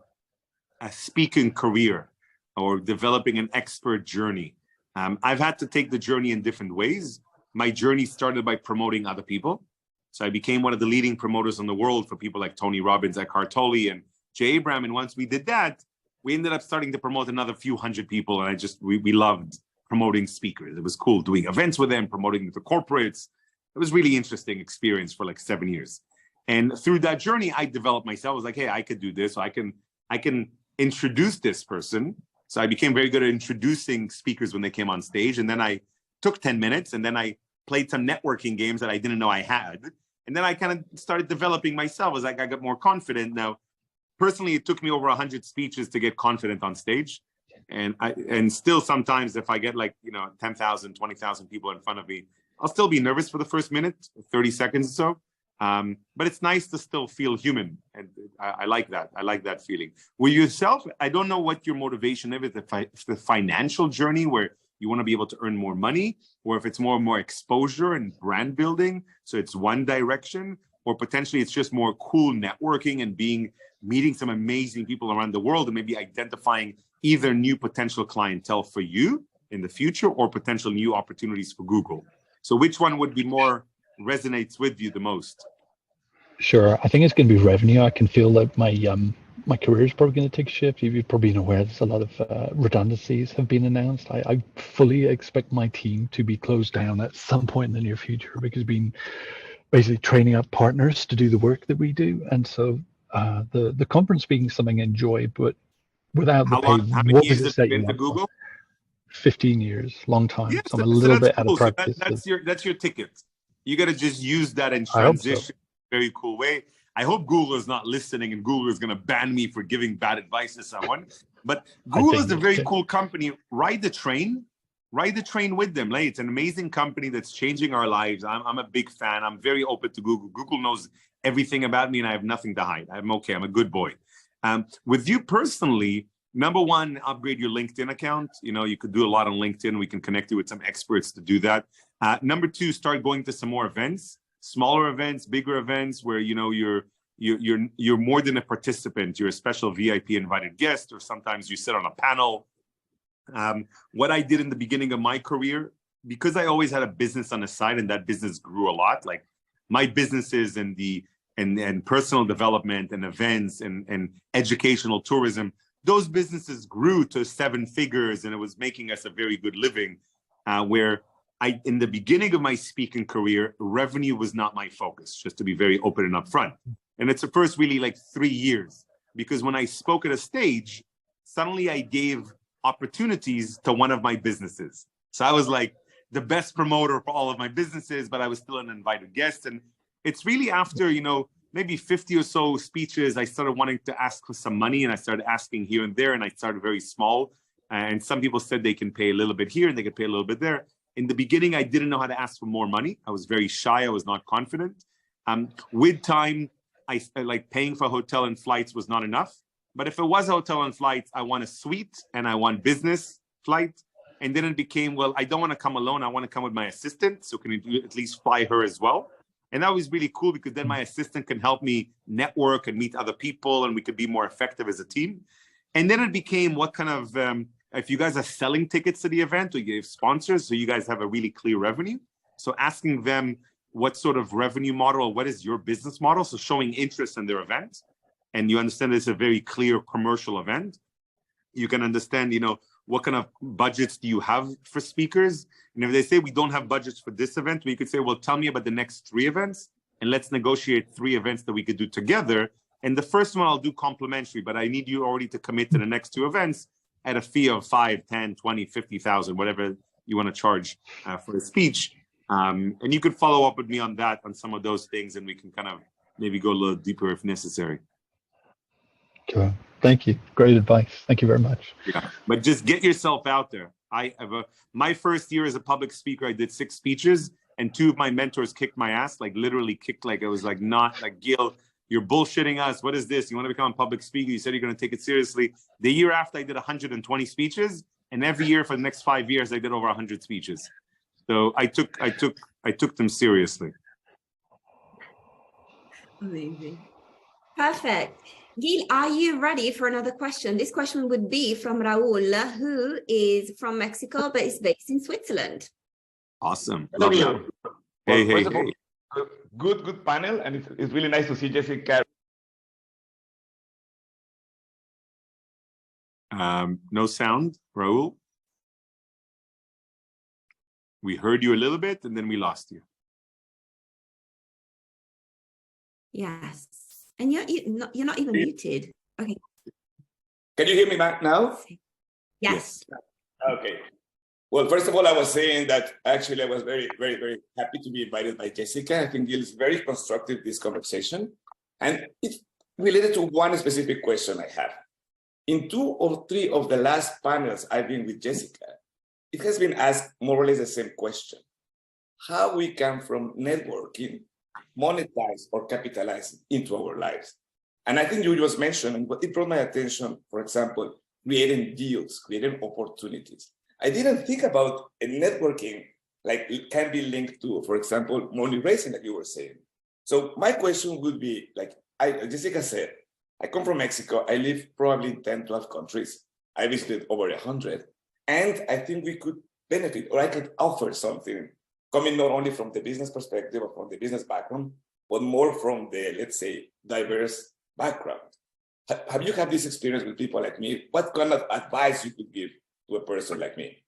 a speaking career or developing an expert journey. I've had to take the journey in different ways. my journey started by promoting other people. So I became one of the leading promoters in the world for people like Tony Robbins, Eckhart Tolle, and Jay Abraham. And once we did that, we ended up starting to promote another few hundred people. And we loved promoting speakers. It was cool doing events with them, promoting the corporates. It was really interesting experience for like 7 years. And through that journey, I developed myself. I was like, hey, I could do this. So I can introduce this person. So I became very good at introducing speakers when they came on stage. And then I took 10 minutes and then I played some networking games that I didn't know I had. And then I kind of started developing myself as I got more confident. Now, personally, it took me over 100 speeches to get confident on stage. And still sometimes if I get like, 10,000, 20,000 people in front of me, I'll still be nervous for the first minute, 30 seconds or so. But it's nice to still feel human. And I like that. I like that feeling. With yourself, I don't know what your motivation is, if the financial journey where you want to be able to earn more money, or if it's more exposure and brand building. So it's one direction, or potentially it's just more cool networking and meeting some amazing people around the world and maybe identifying either new potential clientele for you in the future or potential new opportunities for Google. So which one would be more resonates with you the most? Sure, I think it's going to be revenue. I can feel that my career is probably going to take a shift. You've probably been aware there's a lot of redundancies have been announced. I fully expect my team to be closed down at some point in the near future because we've been basically training up partners to do the work that we do. And so the conference being something I enjoy, but without the pay, how many what years does it have set you you been to up Google? for? 15 years, long time. Yes, So I'm a little bit out of cool. practice. So that's your ticket. You got to just use that and I hope so. transition in a very cool way. I hope Google is not listening and Google is going to ban me for giving bad advice to someone. But Google is a very cool company. Ride the train with them. Like, it's an amazing company that's changing our lives. I'm a big fan. I'm very open to Google. Google knows everything about me and I have nothing to hide. I'm okay. I'm a good boy. With you personally, number one, upgrade your LinkedIn account. You could do a lot on LinkedIn. We can connect you with some experts to do that. Number two, start going to some more events, smaller events, bigger events where you're more than a participant. You're a special VIP invited guest, or sometimes you sit on a panel. What I did in the beginning of my career, because I always had a business on the side and that business grew a lot, like my businesses and personal development and events and educational tourism, those businesses grew to 7 figures and it was making us a very good living, where in the beginning of my speaking career, revenue was not my focus, just to be very open and upfront. And it's the first really like 3 years, because when I spoke at a stage, suddenly I gave opportunities to one of my businesses. So I was like the best promoter for all of my businesses, but I was still an invited guest. And it's really after, maybe 50 or so speeches, I started wanting to ask for some money, and I started asking here and there, and I started very small. And some people said they can pay a little bit here and they can pay a little bit there. In the beginning, I didn't know how to ask for more money. I was very shy. I was not confident. With time, I like paying for hotel and flights was not enough. But if it was hotel and flights, I want a suite and I want business flight. And then it became, well, I don't want to come alone. I want to come with my assistant. So can you at least fly her as well? And that was really cool because then my assistant can help me network and meet other people and we could be more effective as a team. And then it became what kind of, if you guys are selling tickets to the event or you have sponsors, so you guys have a really clear revenue. So asking them what sort of revenue model or what is your business model? So showing interest in their event. And you understand it's a very clear commercial event. You can understand, what kind of budgets do you have for speakers? And if they say we don't have budgets for this event, we could say, well, tell me about the next 3 events and let's negotiate 3 events that we could do together. And the first one I'll do complimentary, but I need you already to commit to the next 2 events at a fee of 5, 10, 20, 50,000, whatever you want to charge for a speech. And you could follow up with me on that, on some of those things, and we can kind of maybe go a little deeper if necessary. Sure. Thank you. Great advice. Thank you very much. Yeah, but just get yourself out there. My first year as a public speaker, I did 6 speeches, and 2 of my mentors kicked my ass, like literally kicked, like it was like not like, Gil, you're bullshitting us. What is this? You want to become a public speaker? You said you're going to take it seriously. The year after, I did 120 speeches, and every year for the next 5 years, I did over 100 speeches. So I took them seriously. Amazing. Perfect. Gil, are you ready for another question? This question would be from Raul, who is from Mexico, but is based in Switzerland. Awesome. Hello, Love Gil. that. Hey, Well, hey, first of all, hey. good panel, and it's really nice to see Jessica. No sound, Raul. We heard you a little bit, and then we lost you. Yes. And you're not even muted. Okay. Can you hear me back now? Yes. Okay. Well, first of all, I was saying that actually I was very, very, very happy to be invited by Jessica. I think Gil is very constructive, this conversation. And it's related to one specific question I have. In 2 or 3 of the last panels I've been with Jessica, it has been asked more or less the same question. How we can, from networking, monetize or capitalize into our lives. And I think you just mentioned, and it brought my attention, for example, creating deals, creating opportunities. I didn't think about a networking like it can be linked to, for example, money raising that you were saying. So my question would be, like Jessica said, I come from Mexico. I live probably in 10, 12 countries. I visited over 100. And I think we could benefit, or I could offer something coming not only from the business perspective or from the business background, but more from the, let's say, diverse background. Have you had this experience with people like me? What kind of advice you could give to a person like me?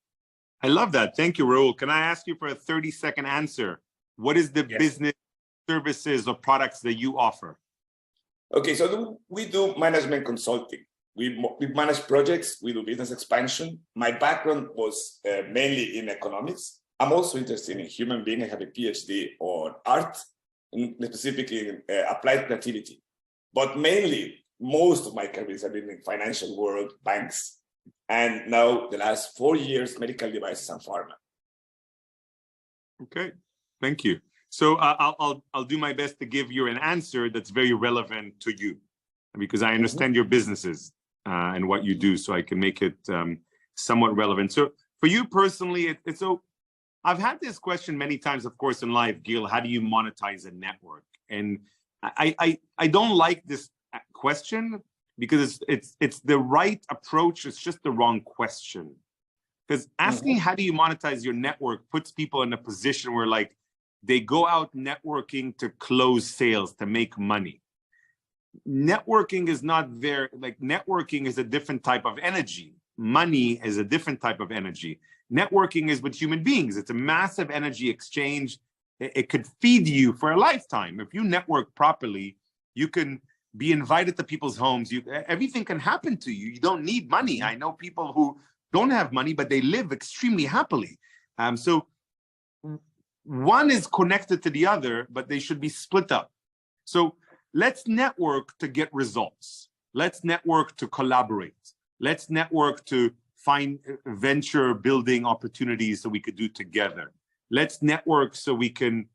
I love that. Thank you, Raul. Can I ask you for a 30-second answer? What is the business services or products that you offer? Okay, so we do management consulting. We manage projects, we do business expansion. My background was mainly in economics. I'm also interested in human being. I have a PhD on art, and specifically in applied creativity. But mainly, most of my careers have been in financial world, banks, and now the last 4 years, medical devices and pharma. Okay, thank you. So I'll do my best to give you an answer that's very relevant to you, because I understand your businesses and what you do, so I can make it somewhat relevant. So for you personally, it's so I've had this question many times, of course, in life, Gil. How do you monetize a network? And I don't like this question because it's the right approach. It's just the wrong question. Because asking how do you monetize your network puts people in a position where like they go out networking to close sales, to make money. Networking is not there. Like networking is a different type of energy. Money is a different type of energy. Networking is with human beings. It's a massive energy exchange. It could feed you for a lifetime. If you network properly, you can be invited to people's homes. Everything can happen to you. You don't need money. I know people who don't have money, but they live extremely happily. So one is connected to the other, but they should be split up. So let's network to get results. Let's network to collaborate. Let's network to find venture building opportunities so we could do together. Let's network so we can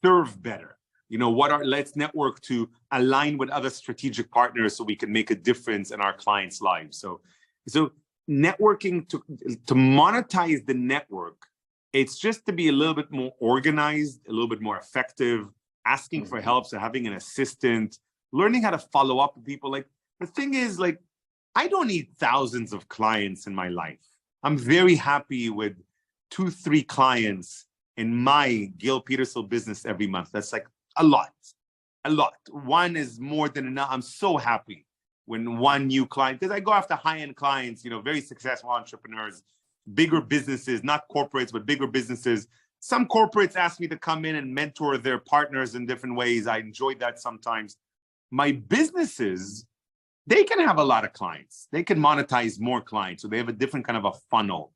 serve better. You know, let's network to align with other strategic partners so we can make a difference in our clients' lives. So networking to monetize the network, it's just to be a little bit more organized, a little bit more effective, asking for help, so having an assistant, learning how to follow up with people. Like the thing is, like, I don't need thousands of clients in my life. I'm very happy with 2-3 clients in my Gil Petersil business every month. That's like a lot. One is more than enough. I'm so happy when one new client, because I go after high-end clients, you know, very successful entrepreneurs, bigger businesses, not corporates, but bigger businesses. Some corporates ask me to come in and mentor their partners in different ways. I enjoy that sometimes. My businesses, they can have a lot of clients. They can monetize more clients. So they have a different kind of a funnel.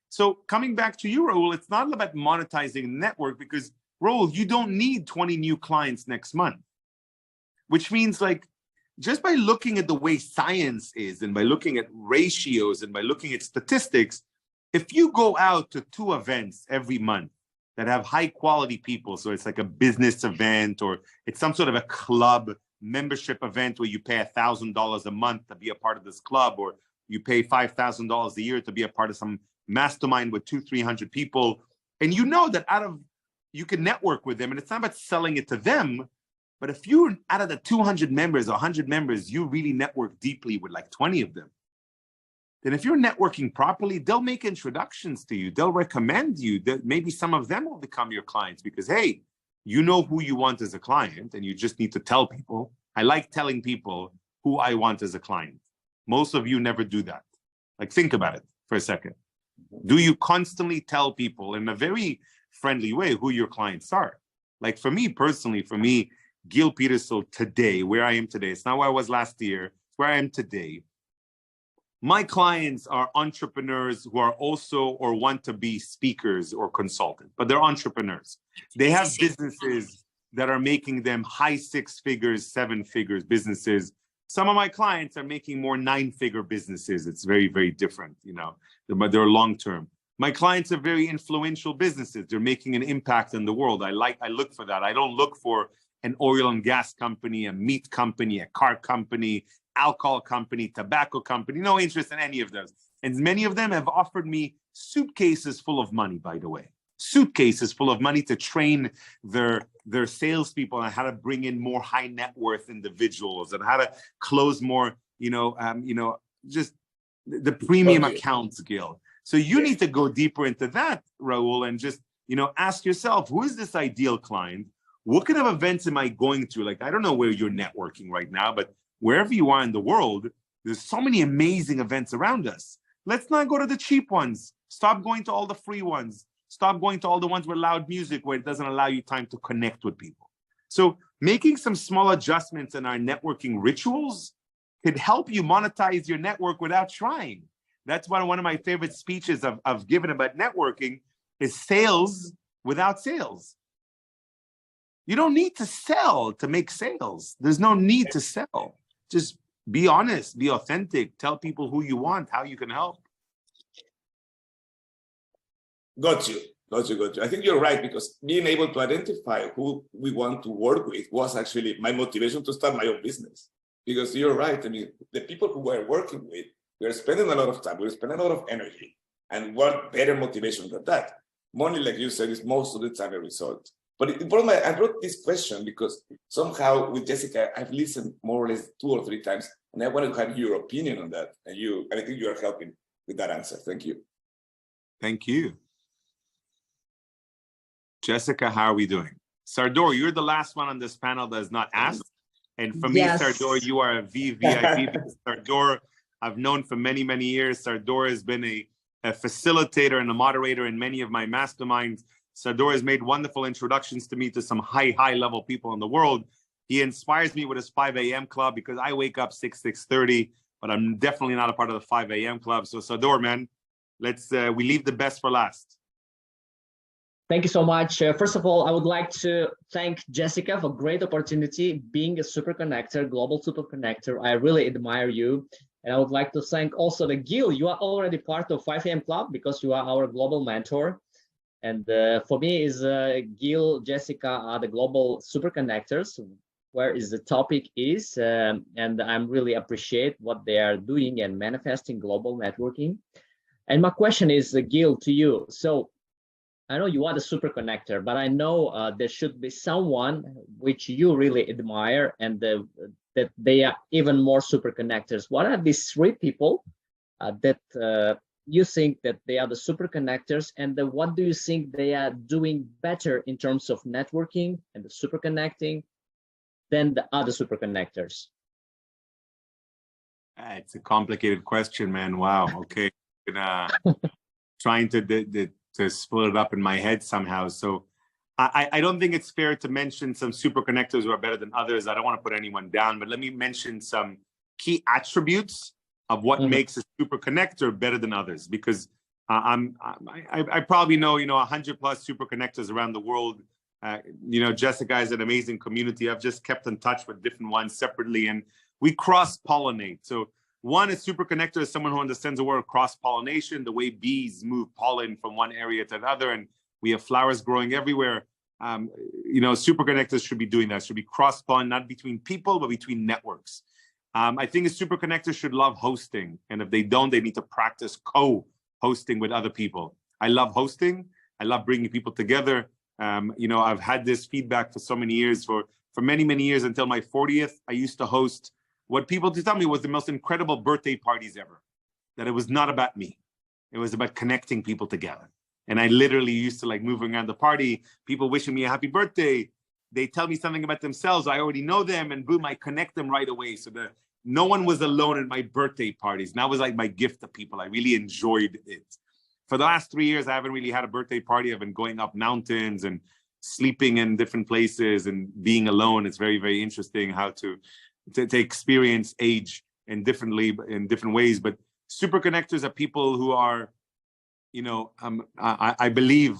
So coming back to you, Raul, it's not about monetizing the network because, Raul, you don't need 20 new clients next month, which means like just by looking at the way science is and by looking at ratios and by looking at statistics, if you go out to 2 events every month that have high quality people, so it's like a business event or it's some sort of a club membership event where you pay $1,000 a month to be a part of this club, or you pay $5,000 a year to be a part of some mastermind with 200-300 people, and you know that you can network with them, and it's not about selling it to them, but if you out of the 200 members or 100 members, you really network deeply with like 20 of them, then if you're networking properly, they'll make introductions to you. They'll recommend you. That maybe some of them will become your clients because, hey, you know who you want as a client, and you just need to tell people. I like telling people who I want as a client. Most of you never do that. Like, think about it for a second. Do you constantly tell people in a very friendly way who your clients are? Like, for me personally, Gil Petersil today, where I am today, it's not where I was last year, it's where I am today. My clients are entrepreneurs who are also or want to be speakers or consultants, but they're entrepreneurs. They have businesses that are making them high 6 figures, 7 figures businesses. Some of my clients are making more 9-figure businesses. It's very, very different, but they're long-term. My clients are very influential businesses. They're making an impact in the world. I look for that. I don't look for an oil and gas company, a meat company, a car company, alcohol company, tobacco company, no interest in any of those. And many of them have offered me suitcases full of money, by the way. Suitcases full of money to train their salespeople on how to bring in more high net worth individuals and how to close more, just the premium accounts, Gil. So you need to go deeper into that, Raul, and just, ask yourself, who is this ideal client? What kind of events am I going to? Like, I don't know where you're networking right now, but wherever you are in the world, there's so many amazing events around us. Let's not go to the cheap ones. Stop going to all the free ones. Stop going to all the ones with loud music where it doesn't allow you time to connect with people. So making some small adjustments in our networking rituals could help you monetize your network without trying. That's one of my favorite speeches I've given about networking is sales without sales. You don't need to sell to make sales. There's no need to sell. Just be honest, be authentic, tell people who you want, how you can help. Got you. I think you're right, because being able to identify who we want to work with was actually my motivation to start my own business. Because you're right. I mean, the people who we're working with, we're spending a lot of time, we're spending a lot of energy. And what better motivation than that? Money, like you said, is most of the time a result. But I brought this question because somehow with Jessica, I've listened more or less 2 or 3 times, and I wanted to have your opinion on that. And I think you are helping with that answer. Thank you. Thank you. Jessica, how are we doing? Sardor, you're the last one on this panel that has not asked. And for me, Sardor, you are a VVIP. Sardor, I've known for many, many years. Sardor has been a facilitator and a moderator in many of my masterminds. Sardor has made wonderful introductions to me to some high level people in the world. He inspires me with his 5 a.m. club because I wake up 6:30, but I'm definitely not a part of the 5 a.m. club. So Sardor, man, we leave the best for last. Thank you so much. First of all, I would like to thank Jessica for a great opportunity being a super connector, global super connector. I really admire you. And I would like to thank also the Gil. You are already part of 5 a.m. club because you are our global mentor. And for me, is Gil, Jessica are the global super connectors, where is the topic is, and I'm really appreciate what they are doing and manifesting global networking. And my question is, Gil, to you. So I know you are the super connector, but I know there should be someone which you really admire and that they are even more super connectors. What are these 3 people that you think that they are the super connectors, and what do you think they are doing better in terms of networking and the super connecting than the other super connectors? It's a complicated question, man. Wow. Okay. Trying to split it up in my head somehow. So I don't think it's fair to mention some super connectors who are better than others. I don't want to put anyone down, but let me mention some key attributes of what makes a super connector better than others, because I probably know 100+ super connectors around the world. Jessica is an amazing community. I've just kept in touch with different ones separately, and we cross-pollinate. So one is super connector is someone who understands the word of cross-pollination, the way bees move pollen from one area to another, and we have flowers growing everywhere. Super connectors should be doing that. Should be cross-pollen, not between people, but between networks. I think a super connector should love hosting. And if they don't, they need to practice co-hosting with other people. I love hosting. I love bringing people together. I've had this feedback for so many years. For many, many years until my 40th, I used to host what people to tell me was the most incredible birthday parties ever. that it was not about me. It was about connecting people together. And I literally used to like moving around the party, people wishing me a happy birthday. They tell me something about themselves. I already know them, and boom, I connect them right away. So that no one was alone at my birthday parties. And that was like my gift to people. I really enjoyed it. For the last 3 years, I haven't really had a birthday party. I've been going up mountains and sleeping in different places and being alone. It's very, very interesting how to experience age in different ways. But super connectors are people who are, you know, I believe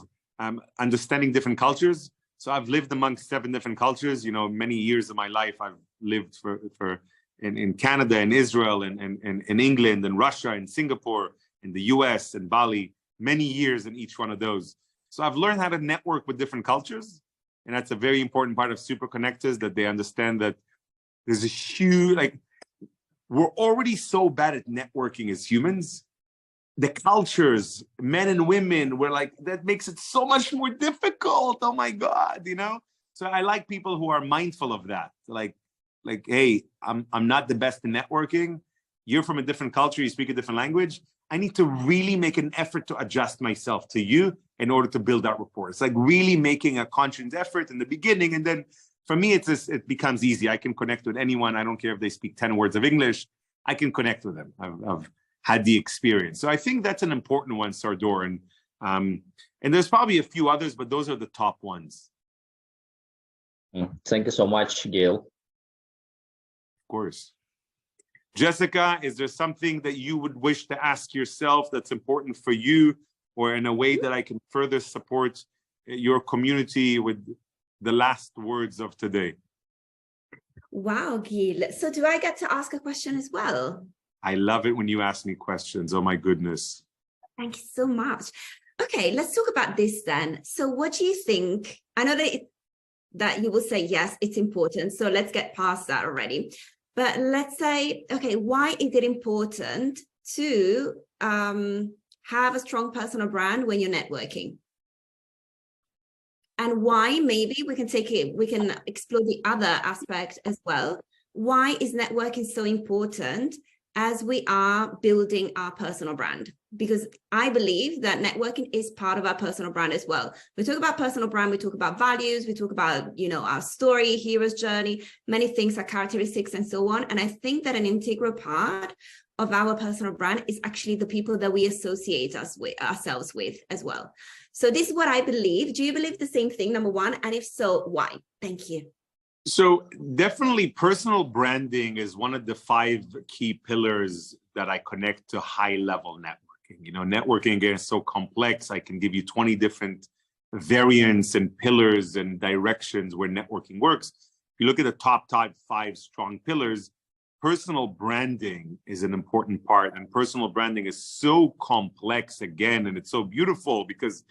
understanding different cultures. So I've lived amongst 7 different cultures. You know, many years of my life I've lived in Canada and Israel and in England and Russia and Singapore, in the US and Bali, many years in each one of those. So I've learned how to network with different cultures. And that's a very important part of super connectors, that they understand that there's a huge, like, we're already so bad at networking as humans. The cultures, men and women, we're like, that makes it so much more difficult. Oh my God, you know? So I like people who are mindful of that. Like, hey, I'm not the best in networking. You're from a different culture, you speak a different language. I need to really make an effort to adjust myself to you in order to build that rapport. It's like really making a conscious effort in the beginning. And then for me, it becomes easy. I can connect with anyone. I don't care if they speak 10 words of English. I can connect with them. I've had the experience. So I think that's an important one, Sardor. And there's probably a few others, but those are the top ones. Thank you so much, Gil. Of course. Jessica, is there something that you would wish to ask yourself that's important for you, or in a way that I can further support your community with the last words of today? Wow, Gil. So do I get to ask a question as well? I love it when you ask me questions. Oh my goodness. Thank you so much. Okay, let's talk about this then. So what do you think? I know that you will say, yes, it's important. So let's get past that already. But let's say, okay, why is it important to have a strong personal brand when you're networking? And why, maybe we can explore the other aspect as well. Why is networking so important as we are building our personal brand? Because I believe that networking is part of our personal brand as well. We talk about personal brand, we talk about values, we talk about, you know, our story, hero's journey, many things, our characteristics and so on. And I think that an integral part of our personal brand is actually the people that we associate ourselves with as well. So this is what I believe. Do you believe the same thing, number one? And if so, why? Thank you. So definitely personal branding is one of the 5 key pillars that I connect to high-level networking. You know, networking again is so complex. I can give you 20 different variants and pillars and directions where networking works. If you look at the top 5 strong pillars, personal branding is an important part. And personal branding is so complex again, and it's so beautiful because,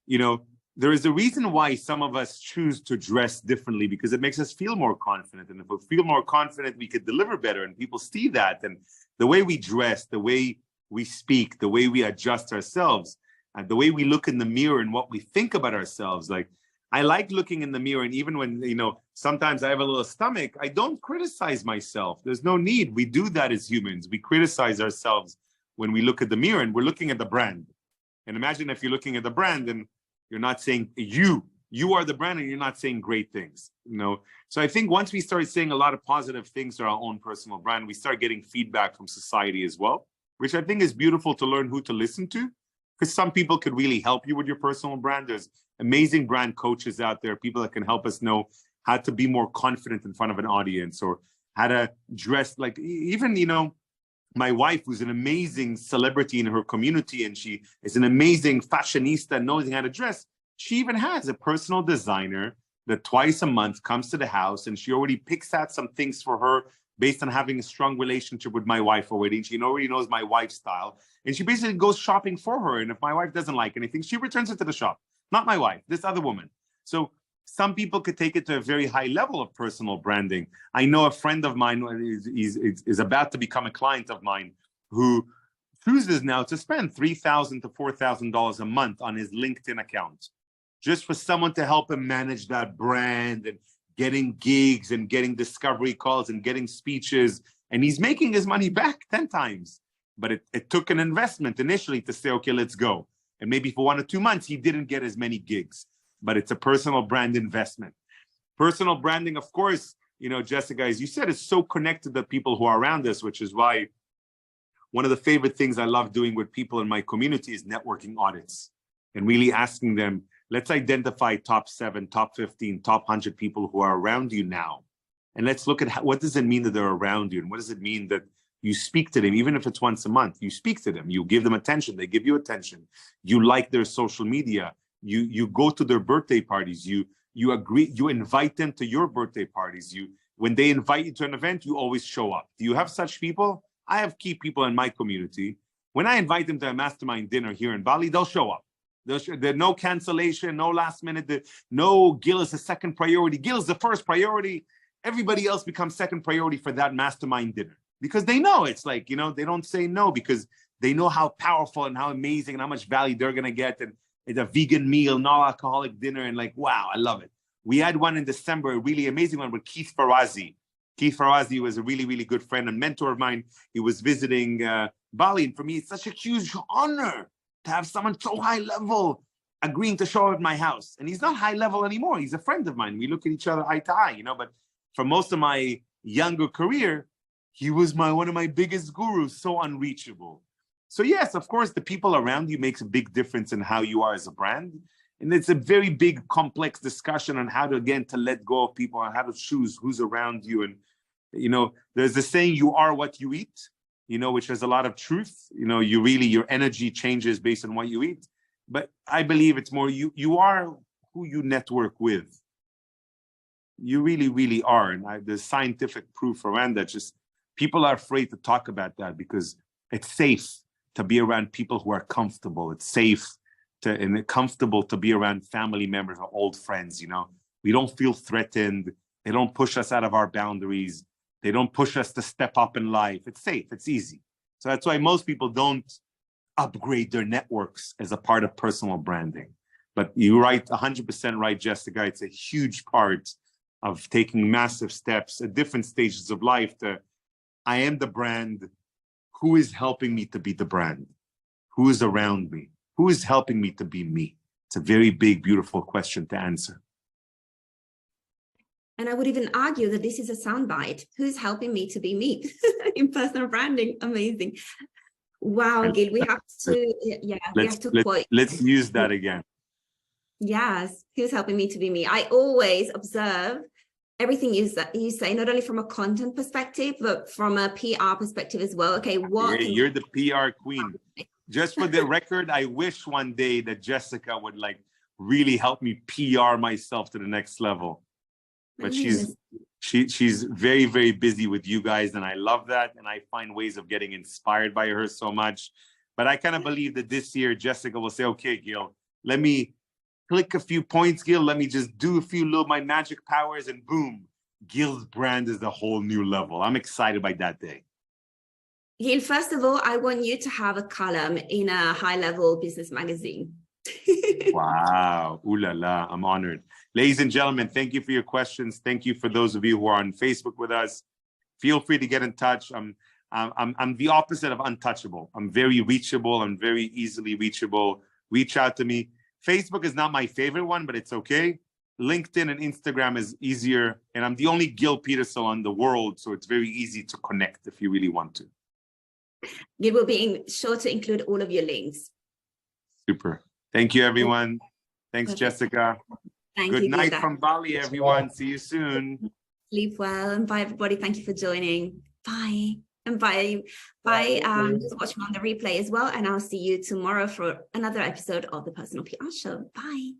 you know, there is a reason why some of us choose to dress differently, because it makes us feel more confident. And if we feel more confident, we could deliver better, and people see that. And the way we dress, the way we speak, the way we adjust ourselves, and the way we look in the mirror and what we think about ourselves. Like, I like looking in the mirror, and even when, you know, sometimes I have a little stomach, I don't criticize myself. There's no need. We do that as humans. We criticize ourselves when we look at the mirror, and we're looking at the brand. And imagine if you're looking at the brand and you're not saying you are the brand, and you're not saying great things, you know? So I think once we start saying a lot of positive things to our own personal brand, we start getting feedback from society as well, which I think is beautiful to learn who to listen to, because some people could really help you with your personal brand. There's amazing brand coaches out there, people that can help us know how to be more confident in front of an audience, or how to dress. Like, even, you know, my wife, who's an amazing celebrity in her community, and she is an amazing fashionista, knows how to dress. She even has a personal designer that twice a month comes to the house, and she already picks out some things for her based on having a strong relationship with my wife already. And she already knows my wife's style, and she basically goes shopping for her. And if my wife doesn't like anything, she returns it to the shop. Not my wife, this other woman. So some people could take it to a very high level of personal branding. I know a friend of mine is about to become a client of mine who chooses now to spend $3,000 to $4,000 a month on his LinkedIn account, just for someone to help him manage that brand and getting gigs and getting discovery calls and getting speeches. And he's making his money back 10 times. but it took an investment initially to say, okay, let's go. And maybe for 1 or 2 months, he didn't get as many gigs, but it's a personal brand investment. Personal branding, of course, you know, Jessica, as you said, is so connected to people who are around us, which is why one of the favorite things I love doing with people in my community is networking audits and really asking them, let's identify top 7, top 15, top 100 people who are around you now. And let's look at what does it mean that they're around you? And what does it mean that you speak to them, even if it's once a month, you speak to them, you give them attention, they give you attention. You like their social media, you go to their birthday parties, you agree, you invite them to your birthday parties. When they invite you to an event, you always show up. Do you have such people? I have key people in my community. When I invite them to a mastermind dinner here in Bali, they'll show up. There's no cancellation, no last minute, no Gil is the second priority. Gil is the first priority. Everybody else becomes second priority for that mastermind dinner because they know it's like, you know, they don't say no because they know how powerful and how amazing and how much value they're going to get. And it's a vegan meal, non-alcoholic dinner. And like, wow, I love it. We had one in December, a really amazing one with Keith Farazi. Keith Farazi was a really, really good friend and mentor of mine. He was visiting Bali. And for me, it's such a huge honor to have someone so high level agreeing to show up at my house. And he's not high level anymore. He's a friend of mine. We look at each other eye to eye, you know, but for most of my younger career, he was one of my biggest gurus, so unreachable. So yes, of course, the people around you makes a big difference in how you are as a brand. And it's a very big, complex discussion on how to, again, to let go of people and how to choose who's around you. And, you know, there's the saying, you are what you eat, you know, which has a lot of truth. You know, your energy changes based on what you eat. But I believe it's more, you are who you network with. You really, really are. And there's scientific proof around that. Just people are afraid to talk about that because it's safe to be around people who are comfortable. It's safe and comfortable to be around family members or old friends, you know. We don't feel threatened. They don't push us out of our boundaries. They don't push us to step up in life. It's safe, it's easy. So that's why most people don't upgrade their networks as a part of personal branding. But you're right, 100% right, Jessica. It's a huge part of taking massive steps at different stages of life to, I am the brand. Who is helping me to be the brand? Who is around me? Who is helping me to be me? It's a very big, beautiful question to answer. And I would even argue that this is a soundbite. Who's helping me to be me in personal branding? Amazing. Wow, Gil, we have to, quote. Let's use that again. Yes, who's helping me to be me? I always observe everything you say, not only from a content perspective, but from a PR perspective as well. Okay, what? Yeah, you're the PR queen. Just for the record, I wish one day that Jessica would like really help me PR myself to the next level. But she's very, very busy with you guys, and I love that. And I find ways of getting inspired by her so much. But I kind of believe that this year Jessica will say, okay, Gil, let me click a few points, Gil. Let me just do a few little my magic powers, and boom, Gil's brand is a whole new level. I'm excited by that day. Gil, first of all, I want you to have a column in a high-level business magazine. Wow. Ooh la la. I'm honored. Ladies and gentlemen, thank you for your questions. Thank you for those of you who are on Facebook with us. Feel free to get in touch. I'm the opposite of untouchable. I'm very reachable. I'm very easily reachable. Reach out to me. Facebook is not my favorite one, but it's okay. LinkedIn and Instagram is easier. And I'm the only Gil Petersil in the world, so it's very easy to connect if you really want to. Gil will be sure to include all of your links. Super. Thank you, everyone. Thanks, Jessica. Good night from Bali, everyone. See you soon. Sleep well, and bye, everybody. Thank you for joining. Bye. And bye. Just watching on the replay as well. And I'll see you tomorrow for another episode of the Personal PR Show. Bye.